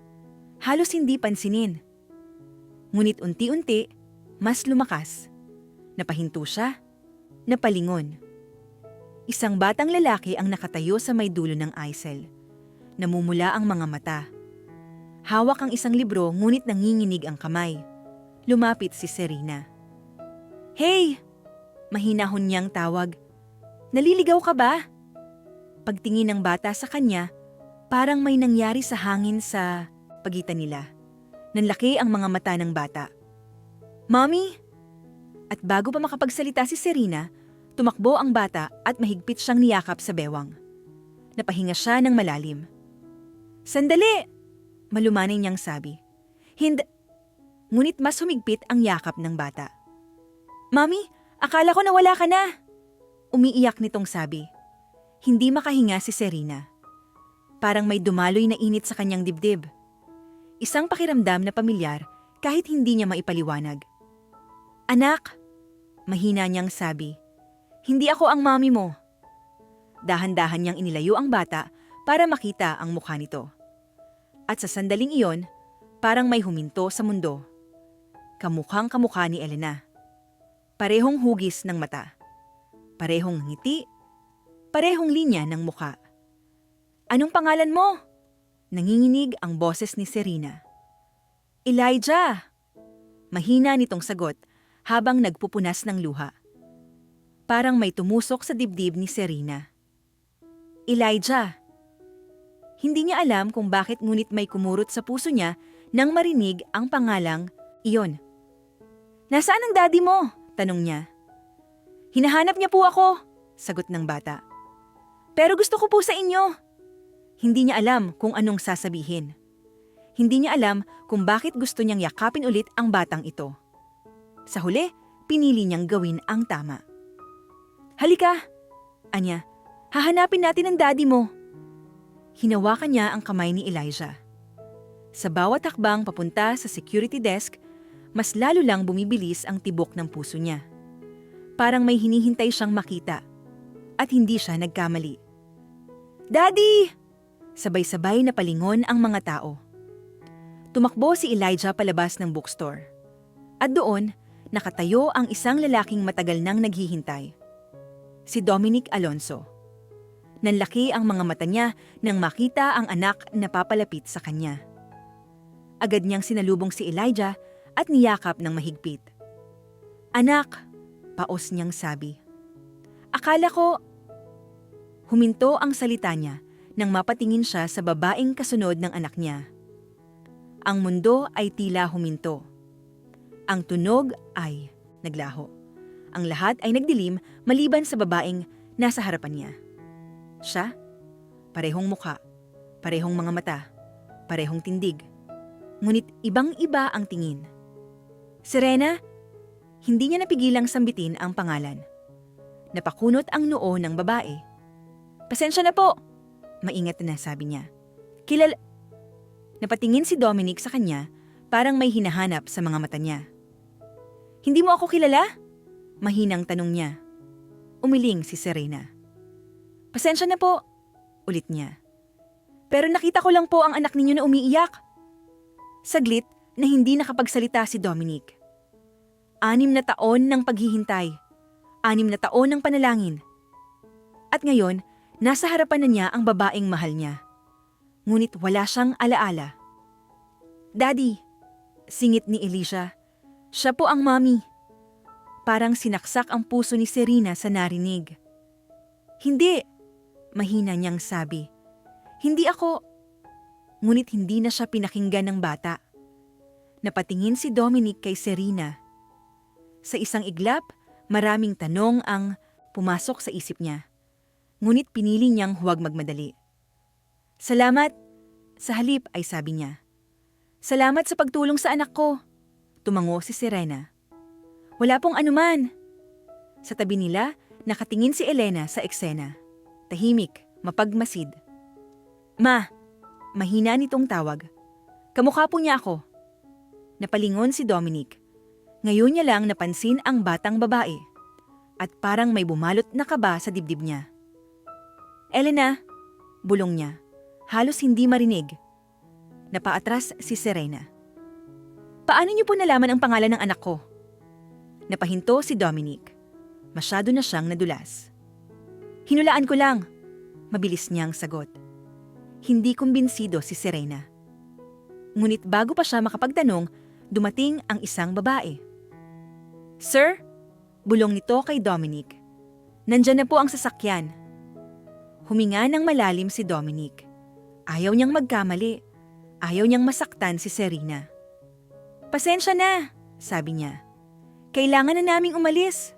Halos hindi pansinin. Ngunit unti-unti, mas lumakas. Napahinto siya. Napalingon. Isang batang lalaki ang nakatayo sa may dulo ng aisle. Namumula ang mga mata. Hawak ang isang libro ngunit nanginginig ang kamay. Lumapit si Serena. "Hey!" Mahinahon niyang tawag. "Naliligaw ka ba?" Pagtingin ng bata sa kanya, parang may nangyari sa hangin sa pagitan nila. Nanlaki ang mga mata ng bata. "Mommy?" At bago pa makapagsalita si Serena, tumakbo ang bata at mahigpit siyang niyakap sa bewang. Napahinga siya ng malalim. "Sandali!" Malumanay niyang sabi. "Hindi." Ngunit mas humigpit ang yakap ng bata. "Mommy, akala ko nawala ka na." Umiiyak nitong sabi. Hindi makahinga si Serena. Parang may dumaloy na init sa kanyang dibdib. Isang pakiramdam na pamilyar kahit hindi niya maipaliwanag. "Anak," mahina niyang sabi. "Hindi ako ang mommy mo." Dahan-dahan niyang inilayo ang bata para makita ang mukha nito. At sa sandaling iyon, parang may huminto sa mundo. Kamukhang kamukha ni Elena. Parehong hugis ng mata. Parehong ngiti. Parehong linya ng mukha. "Anong pangalan mo?" Nanginginig ang boses ni Serena. "Elijah!" Mahina nitong sagot habang nagpupunas ng luha. Parang may tumusok sa dibdib ni Serena. Elijah. Hindi niya alam kung bakit ngunit may kumurot sa puso niya nang marinig ang pangalang iyon. "Nasaan ang daddy mo?" tanong niya. "Hinahanap niya po ako," sagot ng bata. "Pero gusto ko po sa inyo." Hindi niya alam kung anong sasabihin. Hindi niya alam kung bakit gusto niyang yakapin ulit ang batang ito. Sa huli, pinili niyang gawin ang tama. "Halika," anya, "hahanapin natin ang daddy mo." Hinawakan niya ang kamay ni Elijah. Sa bawat hakbang papunta sa security desk, mas lalo lang bumibilis ang tibok ng puso niya. Parang may hinihintay siyang makita. At hindi siya nagkamali. "Daddy!" Sabay-sabay na palingon ang mga tao. Tumakbo si Elijah palabas ng bookstore. At doon, nakatayo ang isang lalaking matagal nang naghihintay. Si Dominic Alonso. Nanlaki ang mga mata niya nang makita ang anak na papalapit sa kanya. Agad niyang sinalubong si Elijah at niyakap ng mahigpit. "Anak," paos niyang sabi. "Akala ko..." Huminto ang salita niya nang mapatingin siya sa babaeng kasunod ng anak niya. Ang mundo ay tila huminto. Ang tunog ay naglaho. Ang lahat ay nagdilim maliban sa babaeng nasa harapan niya. Siya, parehong mukha, parehong mga mata, parehong tindig. Ngunit ibang-iba ang tingin. "Serena?" Hindi niya napigilang sambitin ang pangalan. Napakunot ang noo ng babae. "Pasensya na po," maingat na sabi niya. Napatingin si Dominic sa kanya, parang may hinahanap sa mga mata niya. "Hindi mo ako kilala?" Mahinang tanong niya. Umiling si Serena. "Pasensya na po," ulit niya. "Pero nakita ko lang po ang anak ninyo na umiiyak." Saglit na hindi nakapagsalita si Dominic. 6 na taon ng paghihintay. 6 na taon ng panalangin. At ngayon, nasa harapan na niya ang babaeng mahal niya. Ngunit wala siyang alaala. "Daddy," singit ni Elisha. "Siya po ang mommy." Parang sinaksak ang puso ni Serena sa narinig. "Hindi," mahina niyang sabi. "Hindi ako." Ngunit hindi na siya pinakinggan ng bata. Napatingin si Dominic kay Serena. Sa isang iglap, maraming tanong ang pumasok sa isip niya. Ngunit pinili niyang huwag magmadali. "Salamat." Sa halip ay sabi niya. "Salamat sa pagtulong sa anak ko." Tumango si Serena. "Wala pong anuman." Sa tabi nila, nakatingin si Elena sa eksena. Tahimik, mapagmasid. "Ma," mahina nitong tawag. "Kamukha po niya ako." Napalingon si Dominic. Ngayon niya lang napansin ang batang babae. At parang may bumalot na kaba sa dibdib niya. "Elena," bulong niya. Halos hindi marinig. Napaatras si Serena. "Paano niyo po nalaman ang pangalan ng anak ko?" Napahinto si Dominic. Masyado na siyang nadulas. "Hinulaan ko lang," mabilis niyang sagot. Hindi kumbinsido si Serena. Ngunit bago pa siya makapagtanong, dumating ang isang babae. "Sir?" bulong nito kay Dominic. "Nandyan na po ang sasakyan." Huminga ng malalim si Dominic. Ayaw niyang magkamali. Ayaw niyang masaktan si Serena. "Pasensya na," sabi niya. "Kailangan na naming umalis."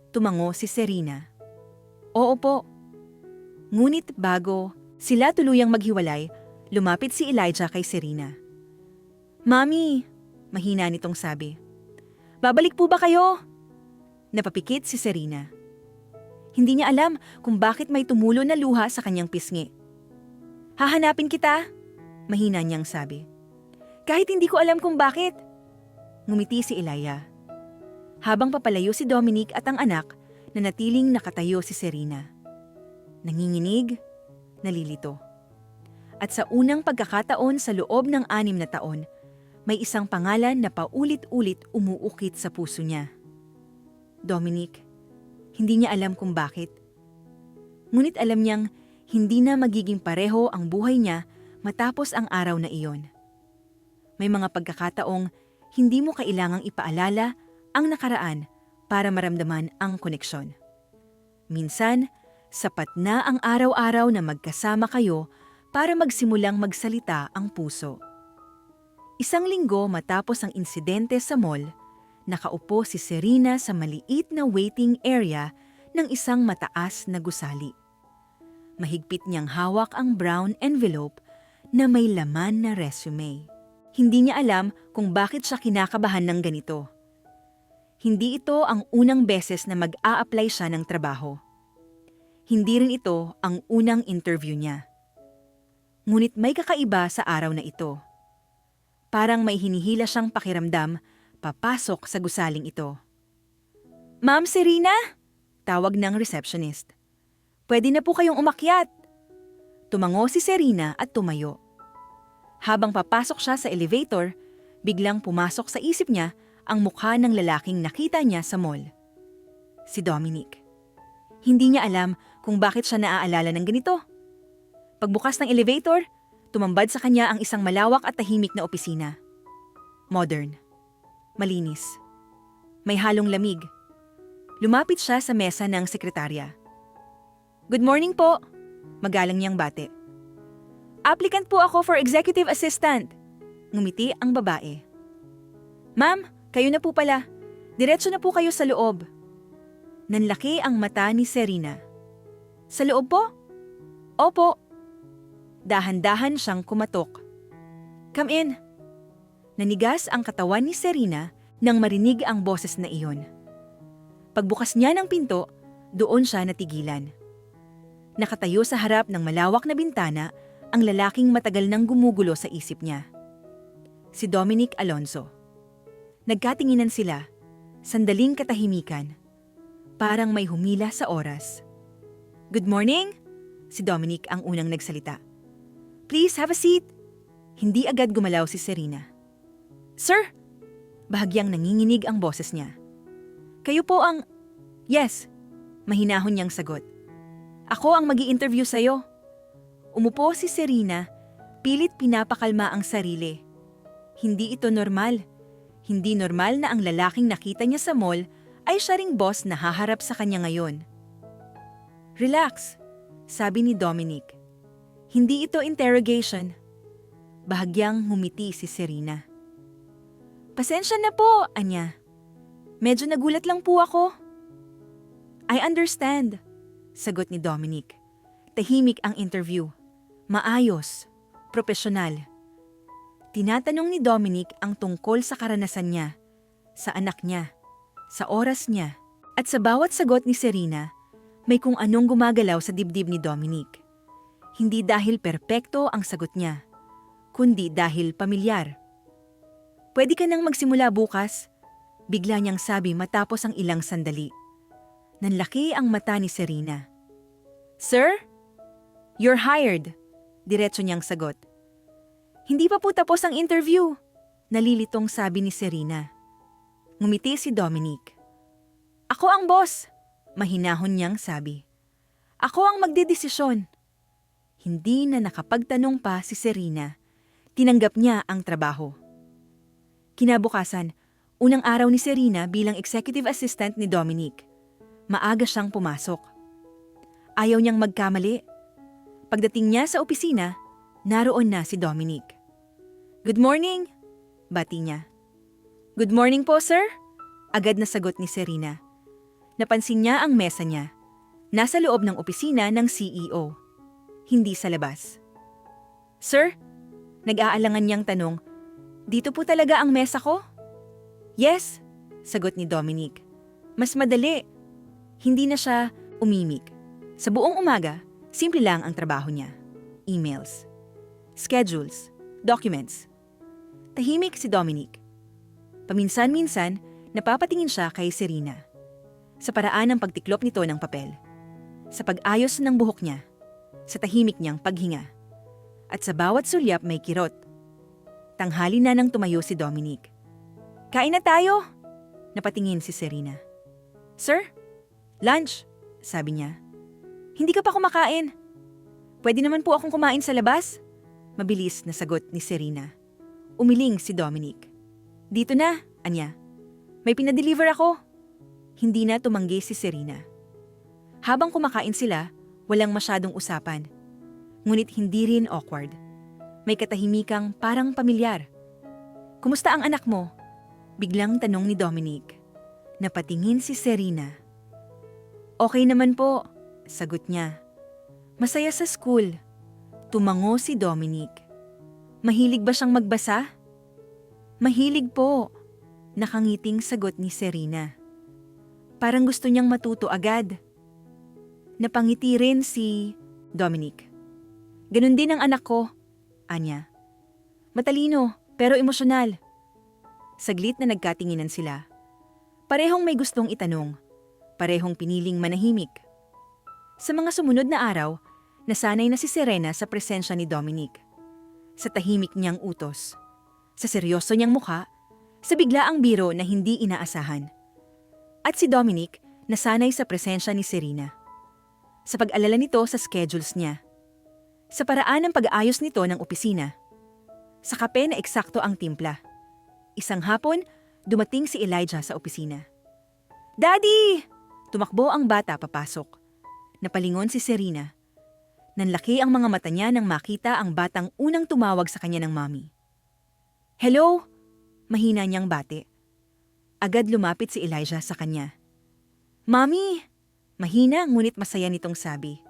Tumango si Serena. "Oo po." Ngunit bago sila tuluyang maghiwalay, lumapit si Elijah kay Serena. "Mami," mahina nitong sabi. "Babalik po ba kayo?" Napapikit si Serena. Hindi niya alam kung bakit may tumulo na luha sa kanyang pisngi. "Hahanapin kita," mahina niyang sabi. "Kahit hindi ko alam kung bakit." Ngumiti si Elijah. Habang papalayo si Dominic at ang anak, nanatiling nakatayo si Serena. Nanginginig, nalilito. At sa unang pagkakataon sa loob ng 6 na taon, may isang pangalan na paulit-ulit umuukit sa puso niya. Dominic. Hindi niya alam kung bakit. Ngunit alam niyang hindi na magiging pareho ang buhay niya matapos ang araw na iyon. May mga pagkakataong hindi mo kailangang ipaalala ang nakaraan para maramdaman ang koneksyon. Minsan, sapat na ang araw-araw na magkasama kayo para magsimulang magsalita ang puso. Isang linggo matapos ang insidente sa mall, nakaupo si Serena sa maliit na waiting area ng isang mataas na gusali. Mahigpit niyang hawak ang brown envelope na may laman na resume. Hindi niya alam kung bakit siya kinakabahan ng ganito. Hindi ito ang unang beses na mag-a-apply siya ng trabaho. Hindi rin ito ang unang interview niya. Ngunit may kakaiba sa araw na ito. Parang may hinihila siyang pakiramdam papasok sa gusaling ito. "Ma'am Serena?" Tawag ng receptionist. "Pwede na po kayong umakyat." Tumango si Serena at tumayo. Habang papasok siya sa elevator, biglang pumasok sa isip niya ang mukha ng lalaking nakita niya sa mall. Si Dominic. Hindi niya alam kung bakit siya naaalala ng ganito. Pagbukas ng elevator, tumambad sa kanya ang isang malawak at tahimik na opisina. Modern. Malinis. May halong lamig. Lumapit siya sa mesa ng sekretarya. "Good morning po," magalang niyang bate. "Applicant po ako for executive assistant." Ngumiti ang babae. "Ma'am, kayo na po pala. Diretso na po kayo sa loob." Nanlaki ang mata ni Serena. "Sa loob po?" "Opo." Dahan-dahan siyang kumatok. "Come in." Nanigas ang katawan ni Serena nang marinig ang boses na iyon. Pagbukas niya ng pinto, doon siya natigilan. Nakatayo sa harap ng malawak na bintana ang lalaking matagal nang gumugulo sa isip niya. Si Dominic Alonzo. Nagkatinginan sila, sandaling katahimikan. Parang may humila sa oras. "Good morning?" Si Dominic ang unang nagsalita. "Please have a seat." Hindi agad gumalaw si Serena. "Sir?" Bahagyang nanginginig ang boses niya. "Kayo po ang..." "Yes." Mahinahon niyang sagot. "Ako ang magi-interview sa'yo." Umupo si Serena, pilit pinapakalma ang sarili. Hindi ito normal. Hindi normal na ang lalaking nakita niya sa mall ay siya ring boss na haharap sa kanya ngayon. "Relax," sabi ni Dominic. "Hindi ito interrogation." Bahagyang humiti si Serena. "Pasensya na po," anya. "Medyo nagulat lang po ako." "I understand," sagot ni Dominic. Tahimik ang interview. Maayos. Propesyonal. Tinatanong ni Dominic ang tungkol sa karanasan niya, sa anak niya, sa oras niya, at sa bawat sagot ni Serena, may kung anong gumagalaw sa dibdib ni Dominic. Hindi dahil perpekto ang sagot niya, kundi dahil pamilyar. "Pwede ka nang magsimula bukas," bigla niyang sabi matapos ang ilang sandali. Nanlaki ang mata ni Serena. "Sir? You're hired," diretso niyang sagot. "Hindi pa po tapos ang interview," nalilitong sabi ni Serena. Ngumiti si Dominic. "Ako ang boss," mahinahon niyang sabi. "Ako ang magdedesisyon." Hindi na nakapagtanong pa si Serena. Tinanggap niya ang trabaho. Kinabukasan, unang araw ni Serena bilang executive assistant ni Dominic. Maaga siyang pumasok. Ayaw niyang magkamali. Pagdating niya sa opisina, naroon na si Dominic. "Good morning," bati niya. "Good morning po, sir," agad na sagot ni Serena. Napansin niya ang mesa niya. Nasa loob ng opisina ng CEO. Hindi sa labas. "Sir?" Nag-aalangan niyang tanong, "Dito po talaga ang mesa ko?" "Yes," sagot ni Dominic. Mas madali. Hindi na siya umimik. Sa buong umaga, simple lang ang trabaho niya. Emails, schedules, documents. Tahimik si Dominic. Paminsan-minsan, napapatingin siya kay Serena. Sa paraan ng pagtiklop nito ng papel. Sa pag-ayos ng buhok niya. Sa tahimik niyang paghinga. At sa bawat sulyap may kirot. Tanghali na nang tumayo si Dominic. "Kain na tayo!" Napatingin si Serena. "Sir? Lunch," sabi niya. "Hindi ka pa kumakain." "Pwede naman po akong kumain sa labas?" Mabilis na sagot ni Serena. Umiling si Dominic. "Dito na," anya. "May pinadeliver ako." Hindi na tumanggi si Serena. Habang kumakain sila, walang masyadong usapan. Ngunit hindi rin awkward. May katahimikang parang pamilyar. "Kumusta ang anak mo?" Biglang tanong ni Dominic. Napatingin si Serena. "Okay naman po," sagot niya. "Masaya sa school." Tumango si Dominic. "Mahilig ba siyang magbasa?" "Mahilig po," nakangiting sagot ni Serena. "Parang gusto niyang matuto agad." Napangiti rin si Dominic. "Ganun din ang anak ko," anya. "Matalino, pero emosyonal." Saglit na nagkatinginan sila. Parehong may gustong itanong. Parehong piniling manahimik. Sa mga sumunod na araw, nasanay na si Serena sa presensya ni Dominic. Sa tahimik niyang utos. Sa seryoso niyang mukha. Sa biglaang biro na hindi inaasahan. At si Dominic nasanay sa presensya ni Serena. Sa pag-alala nito sa schedules niya. Sa paraan ng pag-aayos nito ng opisina. Sa kape na eksakto ang timpla. Isang hapon, dumating si Elijah sa opisina. "Daddy!" Tumakbo ang bata papasok. Napalingon si Serena. Nanlaki ang mga mata niya nang makita ang batang unang tumawag sa kanya ng mommy. "Hello?" Mahina niyang bati. Agad lumapit si Elijah sa kanya. "Mommy!" Mahina ngunit masaya nitong sabi.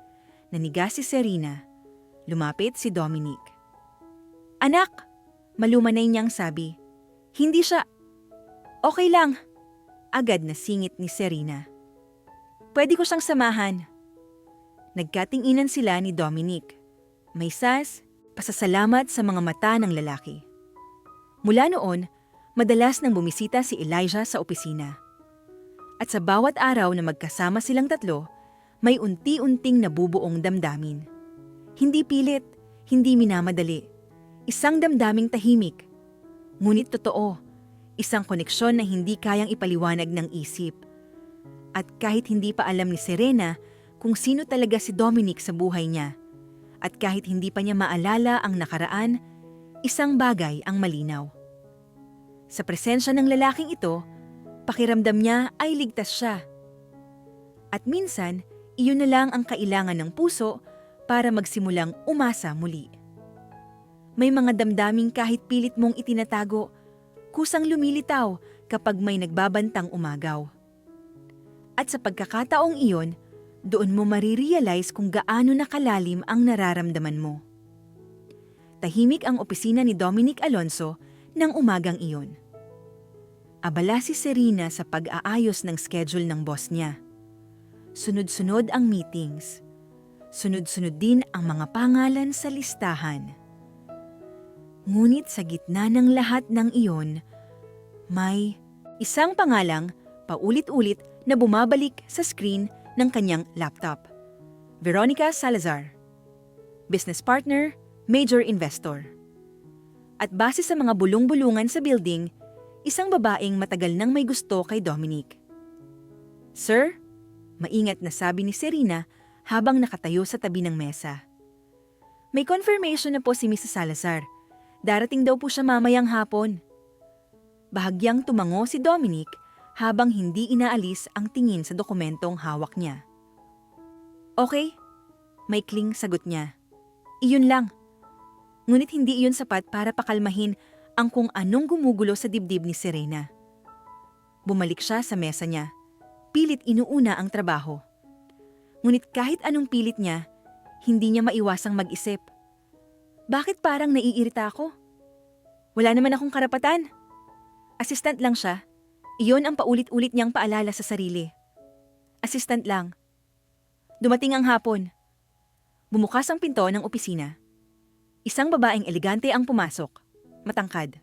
Naniga si Serena. Lumapit si Dominic. "Anak!" Malumanay niyang sabi. "Hindi siya." "Okay lang." Agad na singit ni Serena. "Pwede ko siyang samahan." Nagkatinginan sila ni Dominic. May pasasalamat sa mga mata ng lalaki. Mula noon, madalas nang bumisita si Elijah sa opisina. At sa bawat araw na magkasama silang tatlo, may unti-unting nabubuong damdamin. Hindi pilit, hindi minamadali. Isang damdaming tahimik. Ngunit totoo, isang koneksyon na hindi kayang ipaliwanag ng isip. At kahit hindi pa alam ni Serena kung sino talaga si Dominic sa buhay niya, at kahit hindi pa niya maalala ang nakaraan, isang bagay ang malinaw. Sa presensya ng lalaking ito, pakiramdam niya ay ligtas siya. At minsan, iyon na lang ang kailangan ng puso para magsimulang umasa muli. May mga damdaming kahit pilit mong itinatago, kusang lumilitaw kapag may nagbabantang umagaw. At sa pagkakataong iyon, doon mo marirealize kung gaano nakalalim ang nararamdaman mo. Tahimik ang opisina ni Dominic Alonso ng umagang iyon. Abala si Serena sa pag-aayos ng schedule ng boss niya. Sunod-sunod ang meetings. Sunod-sunod din ang mga pangalan sa listahan. Ngunit sa gitna ng lahat ng iyon, may isang pangalang paulit-ulit na bumabalik sa screen ng kanyang laptop. Veronica Salazar. Business partner, major investor. At base sa mga bulong-bulungan sa building, isang babaeng matagal nang may gusto kay Dominic. "Sir?" Maingat na sabi ni Serena habang nakatayo sa tabi ng mesa. "May confirmation na po si Mrs. Salazar. Darating daw po siya mamayang hapon." Bahagyang tumango si Dominic habang hindi inaalis ang tingin sa dokumentong hawak niya. "Okay," maikling sagot niya. "Iyon lang." Ngunit hindi iyon sapat para pakalmahin ang kung anong gumugulo sa dibdib ni Serena. Bumalik siya sa mesa niya. Pilit inuuna ang trabaho. Ngunit kahit anong pilit niya, hindi niya maiwasang mag-isip. Bakit parang naiirita ako? Wala naman akong karapatan. Assistant lang siya. Iyon ang paulit-ulit niyang paalala sa sarili. Assistant lang. Dumating ang hapon. Bumukas ang pinto ng opisina. Isang babaeng elegante ang pumasok. Matangkad.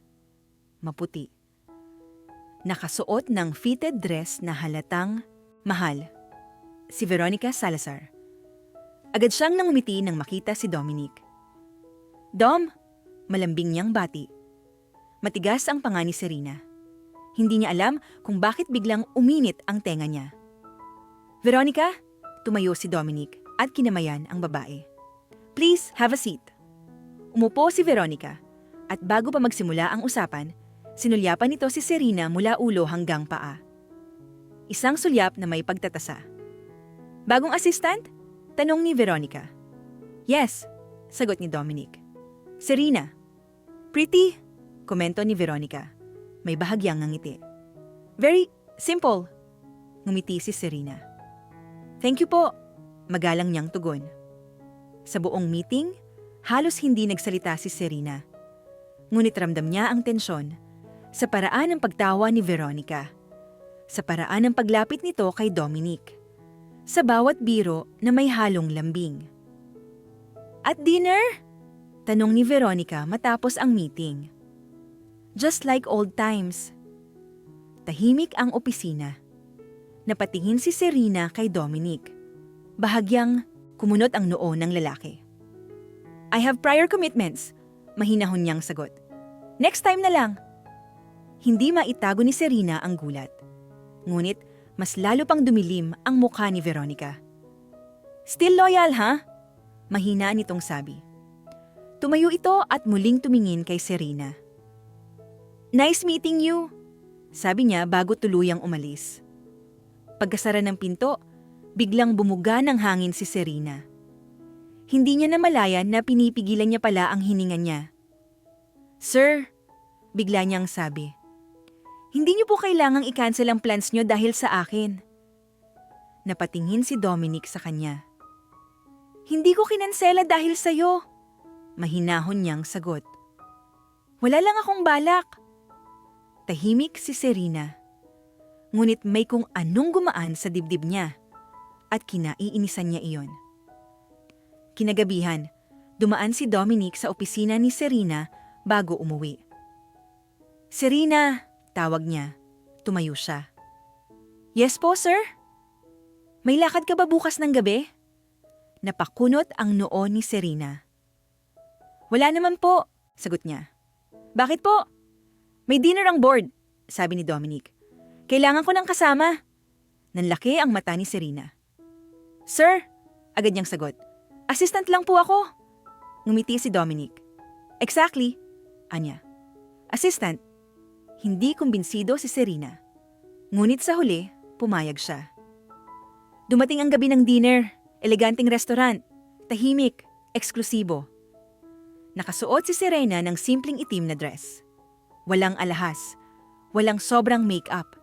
Maputi. Nakasuot ng fitted dress na halatang mahal. Si Veronica Salazar. Agad siyang nangumiti nang makita si Dominic. Dom, malambing niyang bati. Matigas ang panga ni Serena. Hindi niya alam kung bakit biglang uminit ang tenga niya. Veronica, tumayo si Dominic at kinamayan ang babae. Please, have a seat. Umupo si Veronica at bago pa magsimula ang usapan, sinulyapan nito si Serena mula ulo hanggang paa. Isang sulyap na may pagtatasa. Bagong assistant? Tanong ni Veronica. Yes, sagot ni Dominic. Serena. Pretty? Komento ni Veronica. May bahagyang ngiti. Very simple. Ngumiti si Serena. Thank you po. Magalang niyang tugon. Sa buong meeting, halos hindi nagsalita si Serena. Ngunit ramdam niya ang tensyon sa paraan ng pagtawa ni Veronica, sa paraan ng paglapit nito kay Dominic, sa bawat biro na may halong lambing. At dinner? Tanong ni Veronica matapos ang meeting. Just like old times. Tahimik ang opisina. Napatingin si Serena kay Dominic. Bahagyang kumunot ang noo ng lalaki. I have prior commitments, mahinahon niyang sagot. Next time na lang. Hindi maitago ni Serena ang gulat. Ngunit mas lalo pang dumilim ang mukha ni Veronica. Still loyal, ha? Mahina nitong sabi. Tumayo ito at muling tumingin kay Serena. Nice meeting you, sabi niya bago tuluyang umalis. Pagkasara ng pinto, biglang bumuga ng hangin si Serena. Hindi niya namalayan na pinipigilan niya pala ang hininga niya. Sir, bigla niyang sabi, hindi niyo po kailangang i-cancel ang plans niyo dahil sa akin. Napatingin si Dominic sa kanya. Hindi ko kinansela dahil sa'yo. Mahinahon niyang sagot. Wala lang akong balak. Tahimik si Serena. Ngunit may kung anong gumaan sa dibdib niya at kinaiinisan niya iyon. Kinagabihan, dumaan si Dominic sa opisina ni Serena bago umuwi. Serena, tawag niya. Tumayo siya. Yes po, sir? May lakad ka ba bukas ng gabi? Napakunot ang noo ni Serena. Wala naman po, sagot niya. Bakit po? May dinner ang board, sabi ni Dominic. Kailangan ko ng kasama. Nanlaki ang mata ni Serena. Sir, agad niyang sagot. Assistant lang po ako. Ngumiti si Dominic. Exactly, anya. Assistant. Hindi kumbinsido si Serena. Ngunit sa huli, pumayag siya. Dumating ang gabi ng dinner, eleganteng restaurant, tahimik, eksklusibo. Nakasuot si Serena ng simpleng itim na dress. Walang alahas, walang sobrang make-up.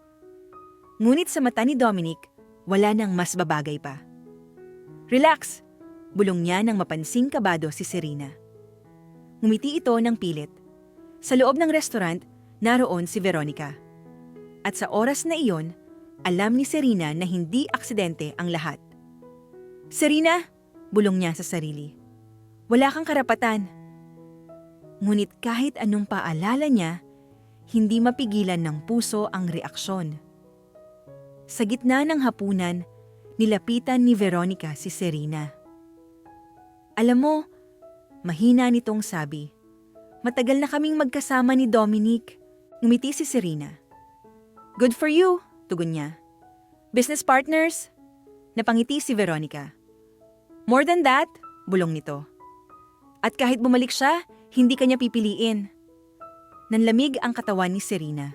Ngunit sa mata ni Dominic, wala nang mas babagay pa. Relax, bulong niya nang mapansing kabado si Serena. Ngumiti ito ng pilit. Sa loob ng restaurant, naroon si Veronica. At sa oras na iyon, alam ni Serena na hindi aksidente ang lahat. Serena, bulong niya sa sarili. Wala kang karapatan. Ngunit kahit anong paalala niya, hindi mapigilan ng puso ang reaksyon. Sa gitna ng hapunan, nilapitan ni Veronica si Serena. Alam mo, mahina nitong sabi. Matagal na kaming magkasama ni Dominic. Ngumiti si Serena. Good for you, tugon niya. Business partners? Napangiti si Veronica. More than that, bulong nito. At kahit bumalik siya, hindi kanya pipiliin. Nanlamig ang katawan ni Serena.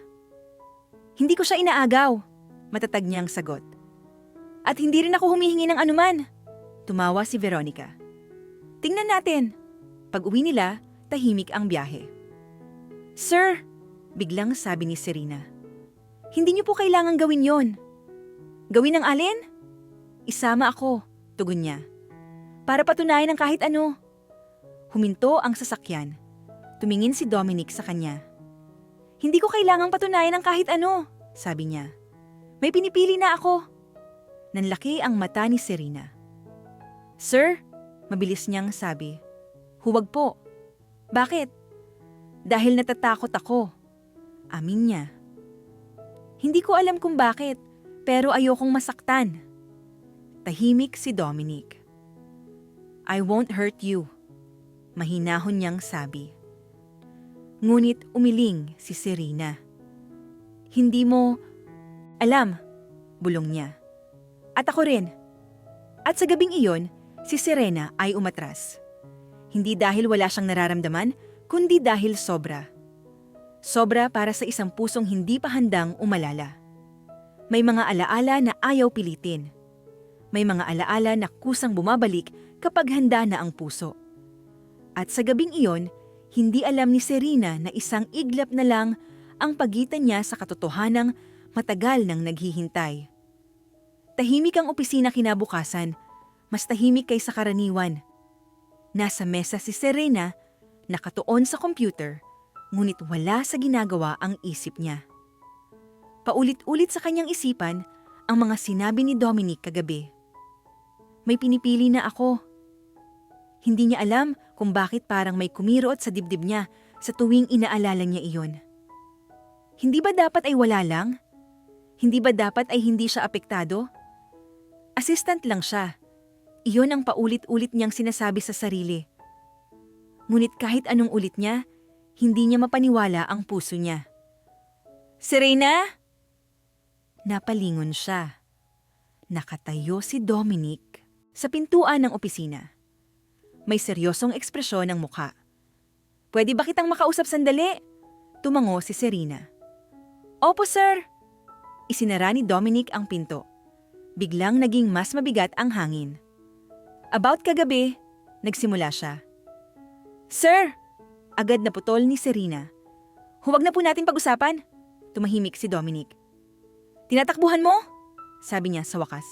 Hindi ko siya inaagaw, matatag niyang sagot. At hindi rin ako humihingi ng anuman. Tumawa si Veronica. Tingnan natin. Pag-uwi nila, tahimik ang biyahe. Sir, biglang sabi ni Serena. Hindi niyo po kailangang gawin yon. Gawin ang alin? Isama ako, tugon niya. Para patunayan ng kahit ano. Huminto ang sasakyan. Tumingin si Dominic sa kanya. Hindi ko kailangang patunayan ng kahit ano, sabi niya. May pinipili na ako. Nanlaki ang mata ni Serena. Sir, mabilis niyang sabi. Huwag po. Bakit? Dahil natatakot ako. Amin niya. Hindi ko alam kung bakit, pero ayokong masaktan. Tahimik si Dominic. I won't hurt you. Mahinahon niyang sabi. Ngunit umiling si Serena. Hindi mo alam, bulong niya. At ako rin. At sa gabing iyon, si Serena ay umatras. Hindi dahil wala siyang nararamdaman, kundi dahil sobra. Sobra para sa isang pusong hindi pa handang umalala. May mga alaala na ayaw pilitin. May mga alaala na kusang bumabalik kapag handa na ang puso. At sa gabing iyon, hindi alam ni Serena na isang iglap na lang ang pagitan niya sa katotohanang matagal nang naghihintay. Tahimik ang opisina kinabukasan, mas tahimik kaysa karaniwan. Nasa mesa si Serena, nakatuon sa computer, ngunit wala sa ginagawa ang isip niya. Paulit-ulit sa kanyang isipan ang mga sinabi ni Dominic kagabi. May pinipili na ako. Hindi niya alam kung bakit parang may kumirot sa dibdib niya sa tuwing inaalala niya iyon. Hindi ba dapat ay wala lang? Hindi ba dapat ay hindi siya apektado? Assistant lang siya. Iyon ang paulit-ulit niyang sinasabi sa sarili. Ngunit kahit anong ulit niya, hindi niya mapaniwala ang puso niya. Serena? Napalingon siya. Nakatayo si Dominic sa pintuan ng opisina. May seryosong ekspresyon ng mukha. Pwede ba kitang makausap sandali? Tumango si Serena. Opo, sir. Isinara ni Dominic ang pinto. Biglang naging mas mabigat ang hangin. About kagabi, nagsimula siya. Sir! Agad na putol ni Serena. Huwag na po natin pag-usapan. Tumahimik si Dominic. Tinatakbuhan mo? Sabi niya sa wakas.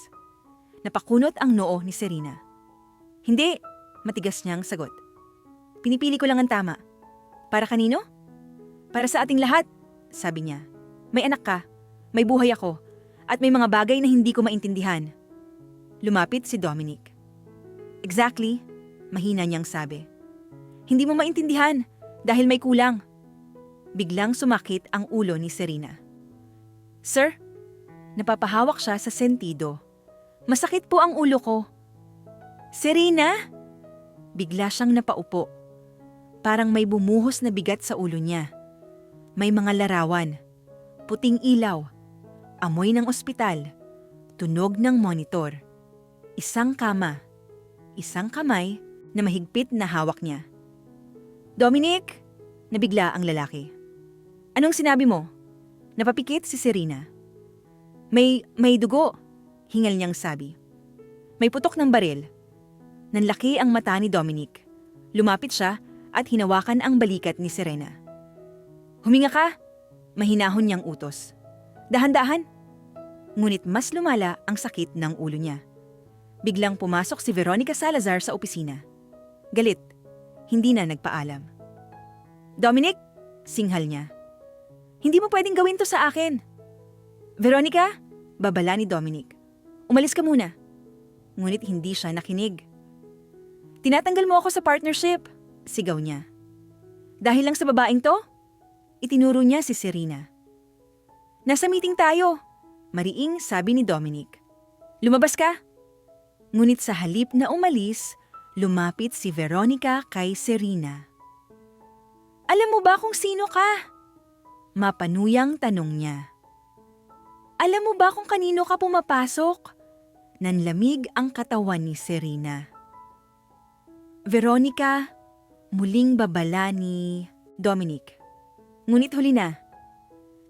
Napakunot ang noo ni Serena. Hindi, matigas niyang sagot. Pinipili ko lang ang tama. Para kanino? Para sa ating lahat, sabi niya. May anak ka, may buhay ako, at may mga bagay na hindi ko maintindihan. Lumapit si Dominic. Exactly, mahina niyang sabi. Hindi mo maintindihan dahil may kulang. Biglang sumakit ang ulo ni Serena. Sir, napapahawak siya sa sentido. Masakit po ang ulo ko. Serena? Bigla siyang napaupo. Parang may bumuhos na bigat sa ulo niya. May mga larawan. Puting ilaw, amoy ng ospital, tunog ng monitor, isang kama, isang kamay na mahigpit na hawak niya. Dominic, nabigla ang lalaki. Anong sinabi mo? Napapikit si Serena. May dugo, hingal niyang sabi. May putok ng baril. Nanlaki ang mata ni Dominic. Lumapit siya at hinawakan ang balikat ni Serena. Huminga ka! Mahinahon niyang utos. Dahan-dahan. Ngunit mas lumala ang sakit ng ulo niya. Biglang pumasok si Veronica Salazar sa opisina. Galit. Hindi na nagpaalam. Dominic, singhal niya. Hindi mo pwedeng gawin to sa akin. Veronica, babala ni Dominic. Umalis ka muna. Ngunit hindi siya nakinig. Tinatanggal mo ako sa partnership, sigaw niya. Dahil lang sa babaeng to? Itinuro niya si Serena. Nasa meeting tayo, mariing sabi ni Dominic. Lumabas ka? Ngunit sa halip na umalis, lumapit si Veronica kay Serena. Alam mo ba kung sino ka? Mapanuyang tanong niya. Alam mo ba kung kanino ka pumapasok? Nanlamig ang katawan ni Serena. Veronica, muling babala ni Dominic. Ngunit huli na.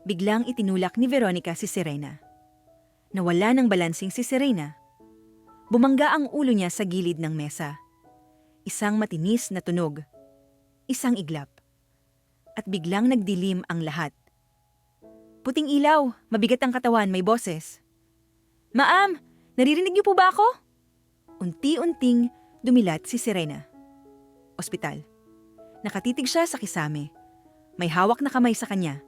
Biglang itinulak ni Veronica si Serena. Nawala ng balansing si Serena. Bumangga ang ulo niya sa gilid ng mesa. Isang matinis na tunog. Isang iglap. At biglang nagdilim ang lahat. Puting ilaw, mabigat ang katawan, may boses. Ma'am, naririnig niyo po ba ako? Unti-unting dumilat si Serena. Ospital. Nakatitig siya sa kisame. May hawak na kamay sa kanya.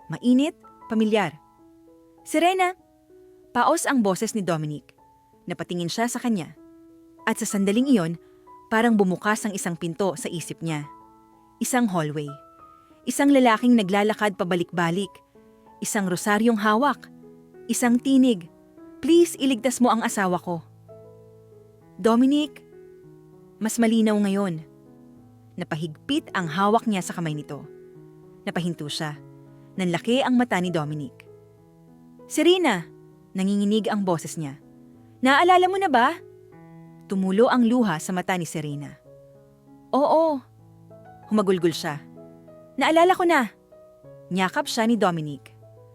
Mainit, pamilyar. Serena! Paos ang boses ni Dominic. Napatingin siya sa kanya. At sa sandaling iyon, parang bumukas ang isang pinto sa isip niya. Isang hallway. Isang lalaking naglalakad pabalik-balik. Isang rosaryong hawak. Isang tinig. Please, iligtas mo ang asawa ko. Dominic, mas malinaw ngayon. Napahigpit ang hawak niya sa kamay nito. Napahinto siya. Nanlaki ang mata ni Dominic. "Serena!" Nanginginig ang boses niya. "Naalala mo na ba?" Tumulo ang luha sa mata ni Serena. "Oo." Humagulgol siya. "Naalala ko na." Niyakap siya ni Dominic.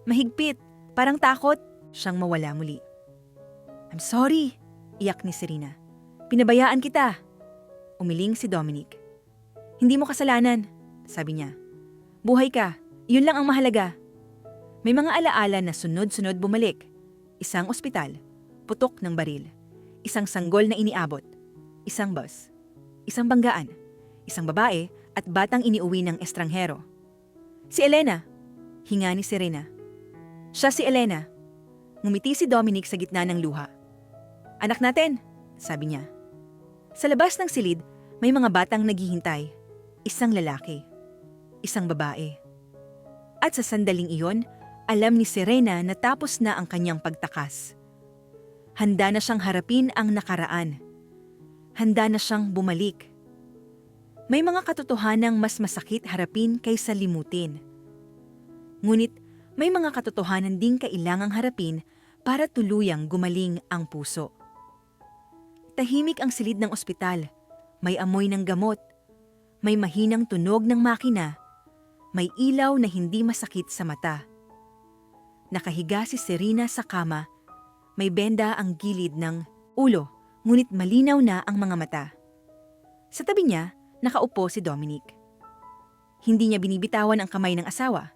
Mahigpit, parang takot siyang mawala muli. "I'm sorry," iyak ni Serena. "Pinabayaan kita." Umiling si Dominic. "Hindi mo kasalanan," sabi niya. "Buhay ka, yun lang ang mahalaga." May mga alaala na sunod-sunod bumalik. Isang ospital, putok ng baril, isang sanggol na iniabot, isang bus, isang banggaan, isang babae at batang iniuwi ng estranghero. "Si Elena," hinga ni Serena. "Siya si Elena." Ngumiti si Dominic sa gitna ng luha. "Anak natin," sabi niya. Sa labas ng silid, may mga batang naghihintay. Isang lalaki, isang babae. At sa sandaling iyon, alam ni Serena na tapos na ang kanyang pagtakas. Handa na siyang harapin ang nakaraan. Handa na siyang bumalik. May mga katotohanang mas masakit harapin kaysa limutin. Ngunit may mga katotohanan ding kailangang harapin para tuluyang gumaling ang puso. Tahimik ang silid ng ospital. May amoy ng gamot. May mahinang tunog ng makina. May ilaw na hindi masakit sa mata. Nakahiga si Serena sa kama. May benda ang gilid ng ulo, ngunit malinaw na ang mga mata. Sa tabi niya, nakaupo si Dominic. Hindi niya binibitawan ang kamay ng asawa.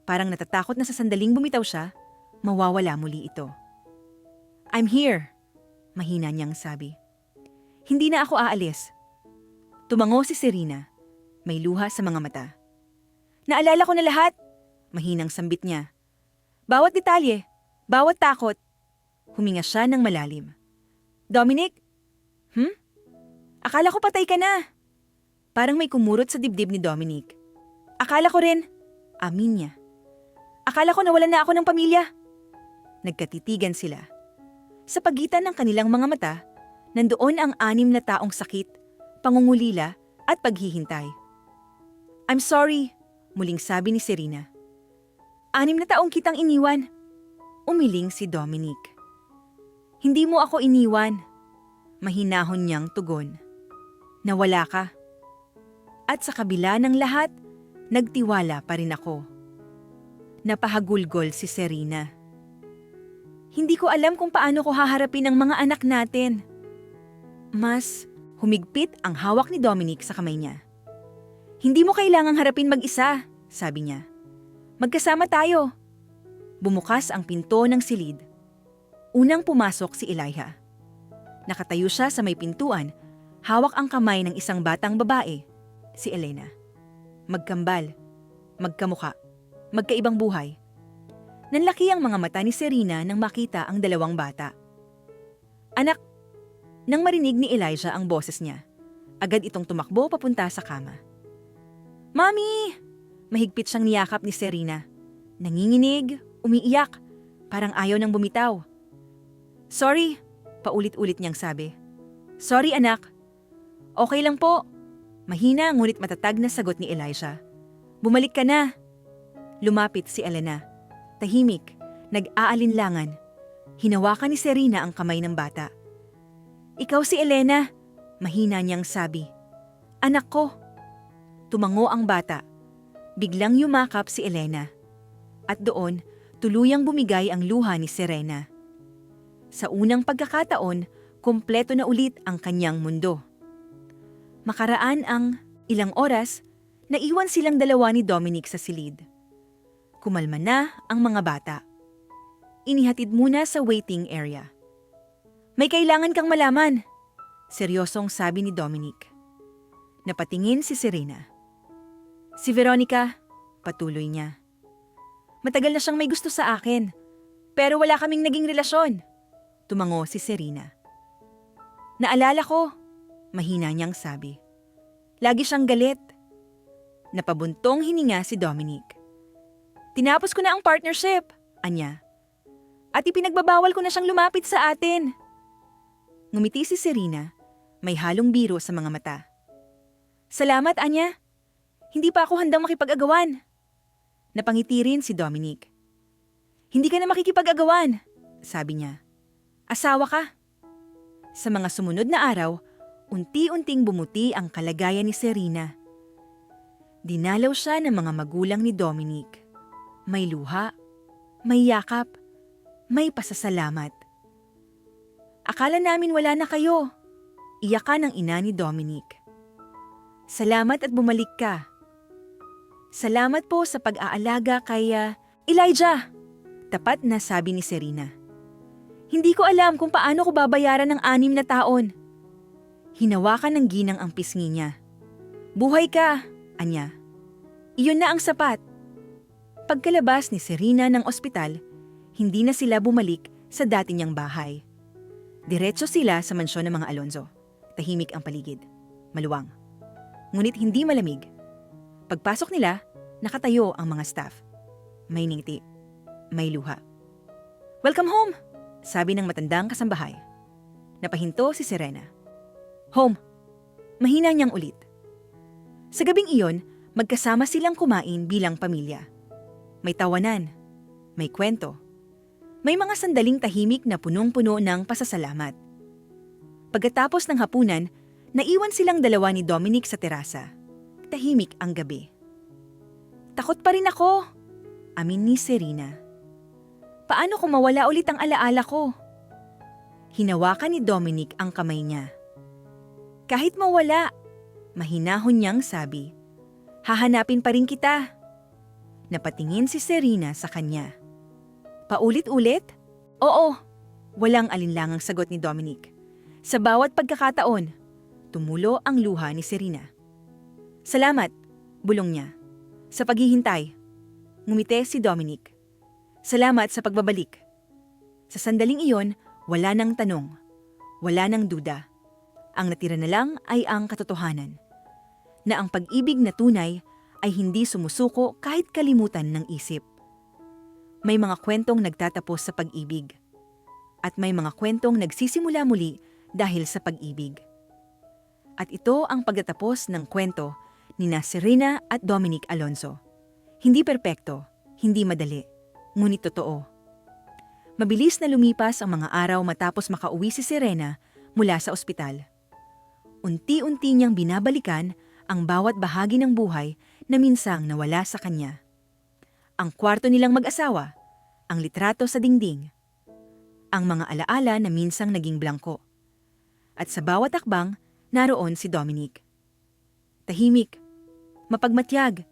Parang natatakot na sa sandaling bumitaw siya, mawawala muli ito. "I'm here," mahina niyang sabi. "Hindi na ako aalis." Tumango si Serena. May luha sa mga mata. "Naalala ko na lahat," mahinang sambit niya. "Bawat detalye, bawat takot." Huminga siya ng malalim. "Dominic? Akala ko patay ka na." Parang may kumurot sa dibdib ni Dominic. "Akala ko rin," amin niya. "Akala ko nawalan na ako ng pamilya." Nagkatitigan sila. Sa pagitan ng kanilang mga mata, nandoon ang 6 na taong sakit, pangungulila at paghihintay. "I'm sorry," muling sabi ni Serena. 6 na taong kitang iniwan." Umiling si Dominic. "Hindi mo ako iniwan." Mahinahon niyang tugon. "Nawala ka. At sa kabila ng lahat, nagtiwala pa rin ako." Napahagulgol si Serena. "Hindi ko alam kung paano ko haharapin ang mga anak natin." Mas humigpit ang hawak ni Dominic sa kamay niya. "Hindi mo kailangang harapin mag-isa," sabi niya. "Magkasama tayo." Bumukas ang pinto ng silid. Unang pumasok si Elijah. Nakatayo siya sa may pintuan, hawak ang kamay ng isang batang babae, si Elena. Magkambal, magkamuka, magkaibang buhay. Nanlaki ang mga mata ni Serena nang makita ang dalawang bata. "Anak!" Nang marinig ni Elijah ang boses niya, agad itong tumakbo papunta sa kama. "Mami!" Mahigpit siyang niyakap ni Serena. Nanginginig, umiiyak, parang ayaw nang bumitaw. "Sorry," paulit-ulit niyang sabi. "Sorry anak." "Okay lang po." Mahina ngunit matatag na sagot ni Elijah. "Bumalik ka na." Lumapit si Elena. Tahimik, nag-aalinlangan. Hinawakan ni Serena ang kamay ng bata. "Ikaw si Elena," mahina niyang sabi. "Anak ko." Tumango ang bata. Biglang yumakap si Elena. At doon, tuluyang bumigay ang luha ni Serena. Sa unang pagkakataon, kumpleto na ulit ang kanyang mundo. Makaraan ang ilang oras, naiwan silang dalawa ni Dominic sa silid. Kumalma na ang mga bata. Inihatid muna sa waiting area. "May kailangan kang malaman," seryosong sabi ni Dominic. Napatingin si Serena. "Si Veronica," patuloy niya. "Matagal na siyang may gusto sa akin, pero wala kaming naging relasyon." Tumango si Serena. "Naalala ko," mahina niyang sabi. "Lagi siyang galit." Napabuntong hininga si Dominic. "Tinapos ko na ang partnership," anya. "At ipinagbabawal ko na siyang lumapit sa atin." Ngumiti si Serena, may halong biro sa mga mata. Salamat, Anya. Hindi pa ako handang makipag-agawan. Napangiti rin si Dominic. Hindi ka na makikipag-agawan, sabi niya. Asawa ka. Sa mga sumunod na araw, unti-unting bumuti ang kalagayan ni Serena. Dinalaw siya ng mga magulang ni Dominic. May luha, may yakap, may pasasalamat. Akala namin wala na kayo. Iyakan ng ina ni Dominic. Salamat at bumalik ka. Salamat po sa pag-aalaga kay Elijah. Tapat na sabi ni Serena. Hindi ko alam kung paano ko babayaran ng 6 na taon. Hinawakan ng ginang ang pisngi niya. Buhay ka, Anya. Iyon na ang sapat. Pagkalabas ni Serena ng ospital, hindi na sila bumalik sa dati niyang bahay. Diretso sila sa mansyon ng mga Alonzo. Tahimik ang paligid. Maluwang. Ngunit hindi malamig. Pagpasok nila, nakatayo ang mga staff. May ngiti. May luha. Welcome home! Sabi ng matandang kasambahay. Napahinto si Serena. Home. Mahina niyang ulit. Sa gabing iyon, magkasama silang kumain bilang pamilya. May tawanan. May kwento. May mga sandaling tahimik na punong-puno ng pasasalamat. Pagkatapos ng hapunan, naiwan silang dalawa ni Dominic sa terasa. Tahimik ang gabi. Takot pa rin ako, amin ni Serena. Paano kung mawala ulit ang alaala ko? Hinawakan ni Dominic ang kamay niya. Kahit mawala, mahinahon niyang sabi, hahanapin pa rin kita. Napatingin si Serena sa kanya. Paulit-ulit? Oo, walang alinlangang sagot ni Dominic. Sa bawat pagkakataon, tumulo ang luha ni Serena. Salamat, bulong niya. Sa paghihintay, ngumiti si Dominic. Salamat sa pagbabalik. Sa sandaling iyon, wala nang tanong, wala nang duda. Ang natira na lang ay ang katotohanan. Na ang pag-ibig na tunay ay hindi sumusuko kahit kalimutan ng isip. May mga kwentong nagtatapos sa pag-ibig. At may mga kwentong nagsisimula muli dahil sa pag-ibig. At ito ang pagtatapos ng kwento ni Serena at Dominic Alonzo. Hindi perpekto, hindi madali, ngunit totoo. Mabilis na lumipas ang mga araw matapos makauwi si Serena mula sa ospital. Unti-unti niyang binabalikan ang bawat bahagi ng buhay na minsang nawala sa kanya. Ang kwarto nilang mag-asawa, ang litrato sa dingding, ang mga alaala na minsang naging blangko. At sa bawat akbang, naroon si Dominic. Tahimik, mapagmatyag,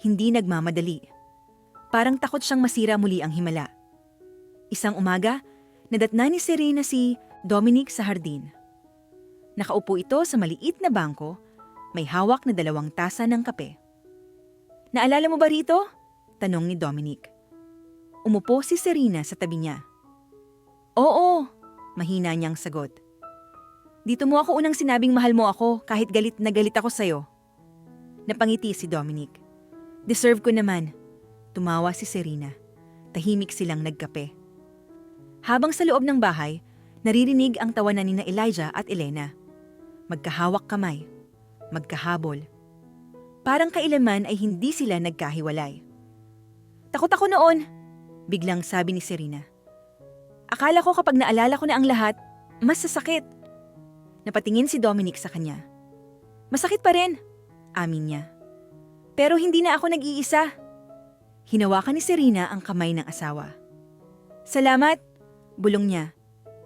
hindi nagmamadali. Parang takot siyang masira muli ang himala. Isang umaga, nadatna ni Serena si Dominic sa hardin. Nakaupo ito sa maliit na bangko, may hawak na 2 tasa ng kape. Naalala mo ba rito? Tanong ni Dominic. Umupo si Serena sa tabi niya. Oo, mahina niyang sagot. Dito mo ako unang sinabing mahal mo ako kahit galit na galit ako sa'yo. Napangiti si Dominic. Deserve ko naman. Tumawa si Serena. Tahimik silang nagkape. Habang sa loob ng bahay, naririnig ang tawanan ni Elijah at Elena. Magkahawak kamay. Magkahabol. Parang kailanman ay hindi sila nagkahiwalay. Takot ako noon, biglang sabi ni Serena. Akala ko kapag naalala ko na ang lahat, mas sasakit. Napatingin si Dominic sa kanya. Masakit pa rin, amin niya. Pero hindi na ako nag-iisa. Hinawakan ni Serena ang kamay ng asawa. Salamat, bulong niya.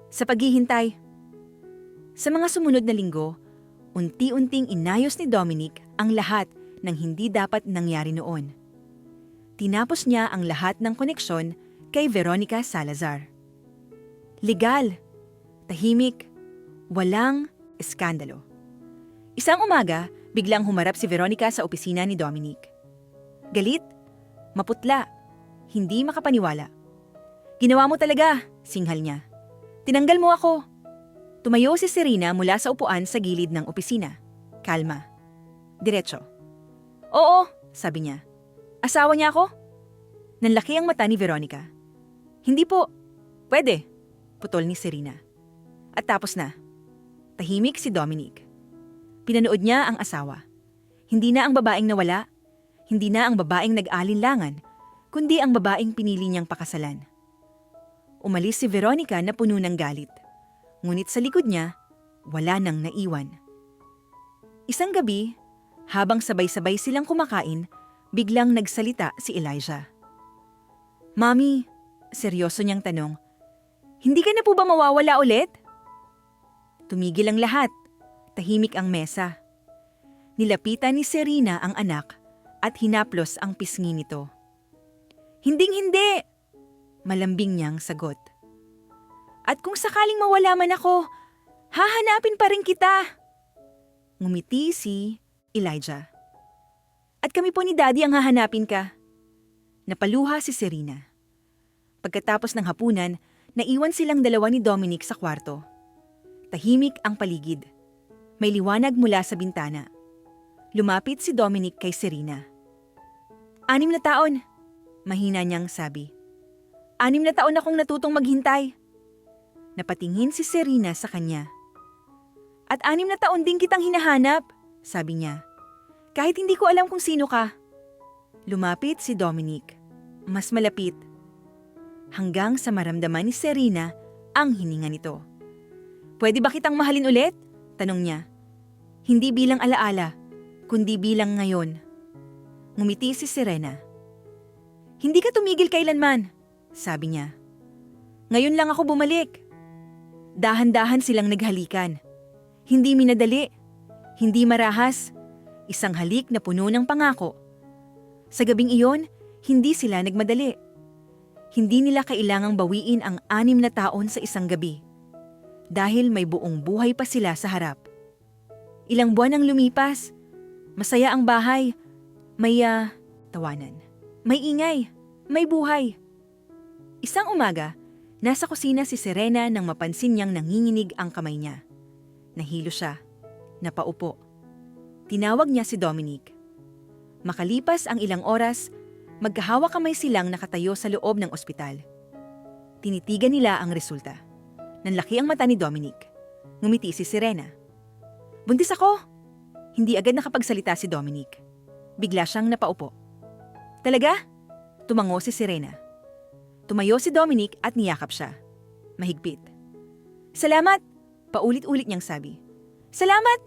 Sa paghihintay. Sa mga sumunod na linggo, unti-unting inayos ni Dominic ang lahat ng hindi dapat nangyari noon. Tinapos niya ang lahat ng koneksyon kay Veronica Salazar. Legal, tahimik, walang eskandalo. Isang umaga, biglang humarap si Veronica sa opisina ni Dominic. Galit, maputla, hindi makapaniwala. Ginawa mo talaga, singhal niya. Tinanggal mo ako. Tumayo si Serena mula sa upuan sa gilid ng opisina. Kalma. Diretso. Oo, sabi niya. Asawa niya ako? Nanlaki ang mata ni Veronica. Hindi po. Pwede, putol ni Serena. At tapos na. Tahimik si Dominic. Pinanood niya ang asawa. Hindi na ang babaeng nawala, hindi na ang babaeng nag-alinlangan, kundi ang babaeng pinili niyang pakasalan. Umalis si Veronica na puno ng galit. Ngunit sa likod niya, wala nang naiwan. Isang gabi, habang sabay-sabay silang kumakain, biglang nagsalita si Elijah. "Mami," seryoso niyang tanong, "hindi ka na po ba mawawala ulit?" Tumigil ang lahat. Tahimik ang mesa. Nilapitan ni Serena ang anak at hinaplos ang pisngi nito. "Hinding-hindi!" Malambing niyang sagot. "At kung sakaling mawala man ako, hahanapin pa rin kita." Ngumiti si Elijah. "At kami po ni Daddy ang hahanapin ka." Napaluha si Serena. Pagkatapos ng hapunan, naiwan silang dalawa ni Dominic sa kwarto. Tahimik ang paligid. May liwanag mula sa bintana. Lumapit si Dominic kay Serena. 6 na taon, mahina niyang sabi. 6 na taon akong natutong maghintay." Napatingin si Serena sa kanya. "At 6 na taon din kitang hinahanap," sabi niya. "Kahit hindi ko alam kung sino ka." Lumapit si Dominic. Mas malapit. Hanggang sa maramdaman ni Serena ang hininga nito. "Pwede ba kitang mahalin ulit?" tanong niya. "Hindi bilang alaala, kundi bilang ngayon." Ngumiti si Serena. "Hindi ka tumigil kailanman," sabi niya. "Ngayon lang ako bumalik." Dahan-dahan silang naghalikan. Hindi minadali, hindi marahas, isang halik na puno ng pangako. Sa gabing iyon, hindi sila nagmadali. Hindi nila kailangang bawiin ang 6 na taon sa isang gabi. Dahil may buong buhay pa sila sa harap. Ilang buwan ang lumipas. Masaya ang bahay. May tawanan. May ingay. May buhay. Isang umaga, nasa kusina si Serena nang mapansin niyang nanginginig ang kamay niya. Nahilo siya. Napaupo. Tinawag niya si Dominic. Makalipas ang ilang oras, magkahawak kamay silang nakatayo sa loob ng ospital. Tinitigan nila ang resulta. Nanlaki ang mata ni Dominic. Ngumiti si Serena. "Buntis ako!" Hindi agad nakapagsalita si Dominic. Bigla siyang napaupo. "Talaga?" Tumango si Serena. Tumayo si Dominic at niyakap siya. Mahigpit. "Salamat!" Paulit-ulit niyang sabi. "Salamat!"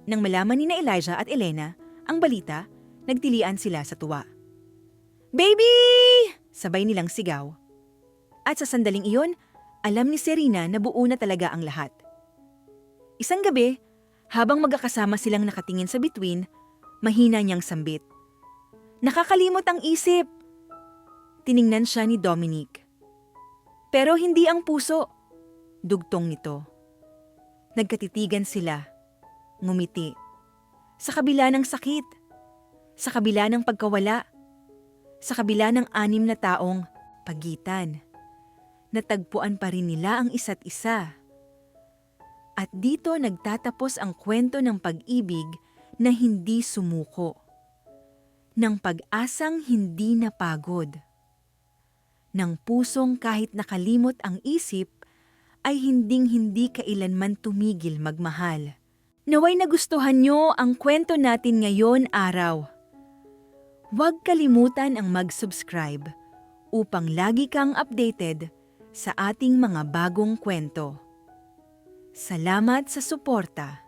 Nang malaman ni na Elijah at Elena ang balita, nagtilian sila sa tuwa. "Baby!" Sabay nilang sigaw. At sa sandaling iyon, alam ni Serena na buo na talaga ang lahat. Isang gabi, habang magkakasama silang nakatingin sa bituin, mahina niyang sambit. "Nakakalimot ang isip." Tiningnan siya ni Dominic. "Pero hindi ang puso." Dugtong nito. Nagkatitigan sila. Ngumiti. Sa kabila ng sakit, sa kabila ng pagkawala, sa kabila ng 6 na taong pagitan, natagpuan pa rin nila ang isa't isa. At dito nagtatapos ang kwento ng pag-ibig na hindi sumuko, ng pag-asang hindi napagod, ng pusong kahit nakalimot ang isip ay hinding-hindi kailanman tumigil magmahal. Naway nagustuhan nyo ang kwento natin ngayon araw. Huwag kalimutan ang mag-subscribe upang lagi kang updated sa ating mga bagong kwento. Salamat sa suporta.